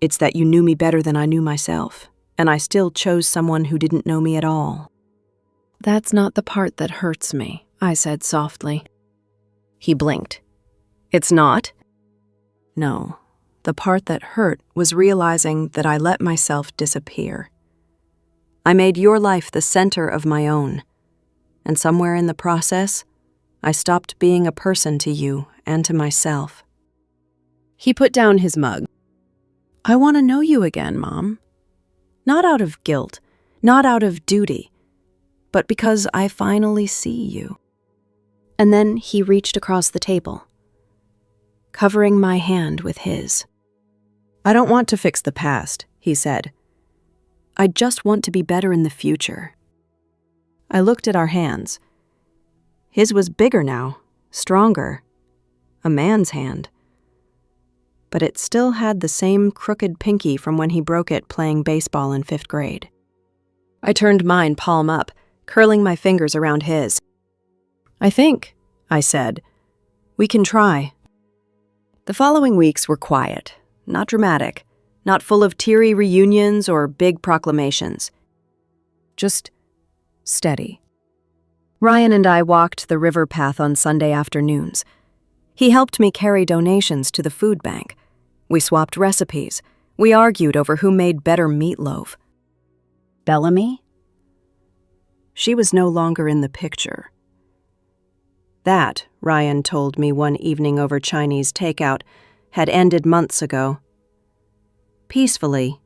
It's that you knew me better than I knew myself, and I still chose someone who didn't know me at all." "That's not the part that hurts me," I said softly. He blinked. "It's not?" "No. The part that hurt was realizing that I let myself disappear. I made your life the center of my own, and somewhere in the process, I stopped being a person to you and to myself." He put down his mug. "I want to know you again, Mom. Not out of guilt, not out of duty, but because I finally see you." And then he reached across the table, covering my hand with his. "I don't want to fix the past," he said. "I just want to be better in the future." I looked at our hands. His was bigger now, stronger, a man's hand. But it still had the same crooked pinky from when he broke it playing baseball in 5th grade. I turned mine palm up, curling my fingers around his. "I think," I said, "we can try." The following weeks were quiet, not dramatic, not full of teary reunions or big proclamations. Just steady. Ryan and I walked the river path on Sunday afternoons. He helped me carry donations to the food bank. We swapped recipes. We argued over who made better meatloaf. Bellamy? She was no longer in the picture. That, Ryan told me one evening over Chinese takeout, had ended months ago. Peacefully,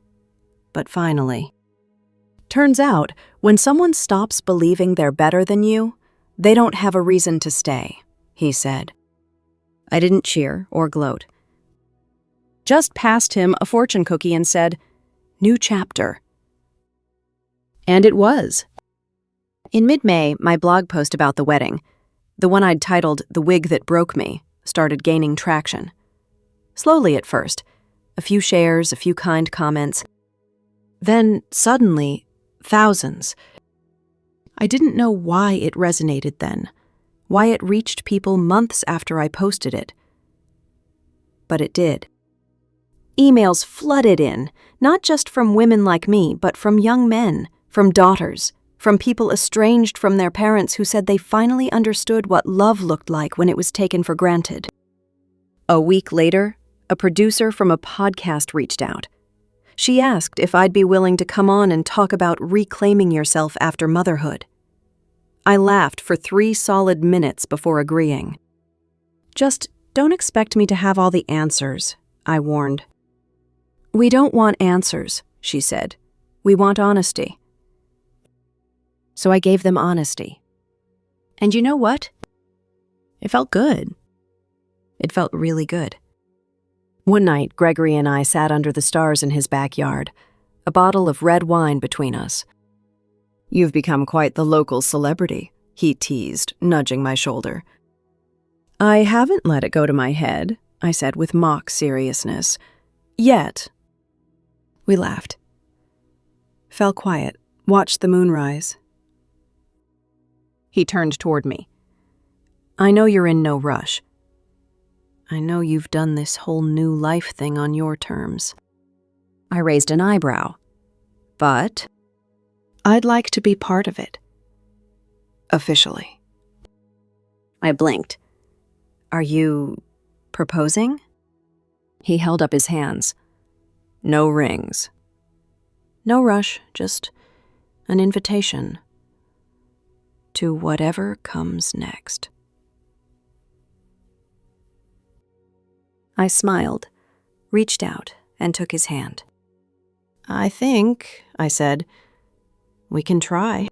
but finally. Turns out, when someone stops believing they're better than you, they don't have a reason to stay, he said. I didn't cheer or gloat. Just passed him a fortune cookie and said, "New chapter." And it was. In mid-May, my blog post about the wedding, the one I'd titled "The Wig That Broke Me," started gaining traction. Slowly at first, a few shares, a few kind comments. Then, suddenly, thousands. I didn't know why it resonated then, why it reached people months after I posted it. But it did. Emails flooded in, not just from women like me, but from young men, from daughters, from people estranged from their parents who said they finally understood what love looked like when it was taken for granted. A week later, a producer from a podcast reached out. She asked if I'd be willing to come on and talk about reclaiming yourself after motherhood. I laughed for 3 solid minutes before agreeing. "Just don't expect me to have all the answers," I warned. "We don't want answers," she said. "We want honesty." So I gave them honesty. And you know what? It felt good. It felt really good. One night, Gregory and I sat under the stars in his backyard, a bottle of red wine between us. "You've become quite the local celebrity," he teased, nudging my shoulder. "I haven't let it go to my head," I said with mock seriousness. "Yet." We laughed. Fell quiet, watched the moon rise. He turned toward me. "I know you're in no rush. I know you've done this whole new life thing on your terms." I raised an eyebrow. "But I'd like to be part of it. Officially." I blinked. "Are you proposing?" He held up his hands. "No rings." "No rush, just an invitation to whatever comes next." I smiled, reached out, and took his hand. "I think," I said, "we can try."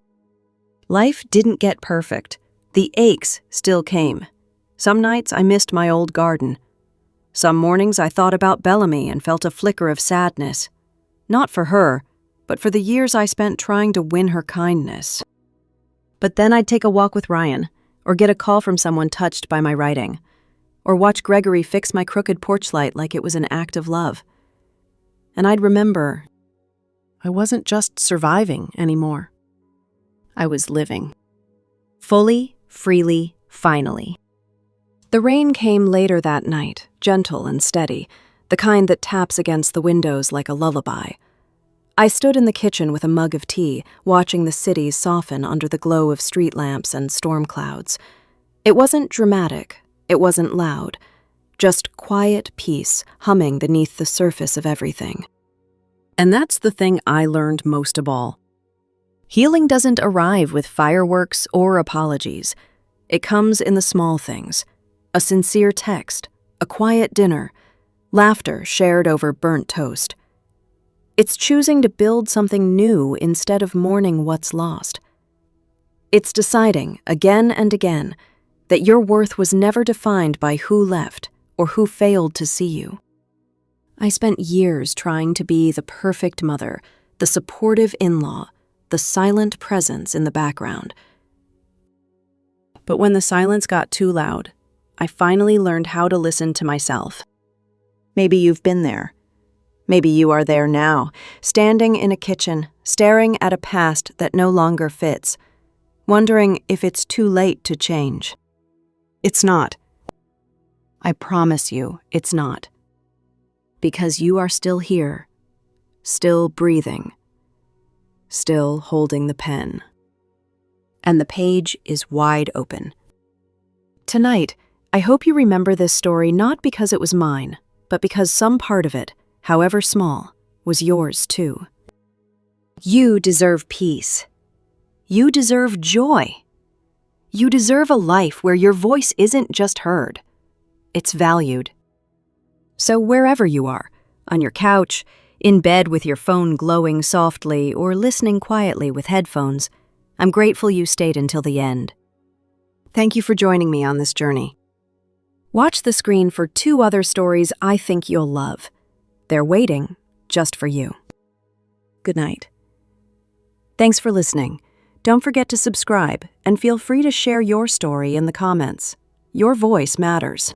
Life didn't get perfect. The aches still came. Some nights I missed my old garden. Some mornings I thought about Bellamy and felt a flicker of sadness. Not for her, but for the years I spent trying to win her kindness. But then I'd take a walk with Ryan, or get a call from someone touched by my writing, or watch Gregory fix my crooked porch light like it was an act of love. And I'd remember I wasn't just surviving anymore. I was living. Fully, freely, finally. The rain came later that night, gentle and steady, the kind that taps against the windows like a lullaby. I stood in the kitchen with a mug of tea, watching the city soften under the glow of street lamps and storm clouds. It wasn't dramatic. It wasn't loud. Just quiet peace humming beneath the surface of everything. And that's the thing I learned most of all. Healing doesn't arrive with fireworks or apologies. It comes in the small things. A sincere text, a quiet dinner, laughter shared over burnt toast. It's choosing to build something new instead of mourning what's lost. It's deciding, again and again, that your worth was never defined by who left or who failed to see you. I spent years trying to be the perfect mother, the supportive in-law, the silent presence in the background. But when the silence got too loud, I finally learned how to listen to myself. Maybe you've been there. Maybe you are there now, standing in a kitchen, staring at a past that no longer fits, wondering if it's too late to change. It's not. I promise you, it's not. Because you are still here, still breathing, still holding the pen. And the page is wide open. Tonight, I hope you remember this story not because it was mine, but because some part of it, however small, was yours too. You deserve peace. You deserve joy. You deserve a life where your voice isn't just heard, it's valued. So wherever you are, on your couch, in bed with your phone glowing softly, or listening quietly with headphones, I'm grateful you stayed until the end. Thank you for joining me on this journey. Watch the screen for 2 other stories I think you'll love. They're waiting just for you. Good night. Thanks for listening. Don't forget to subscribe and feel free to share your story in the comments. Your voice matters.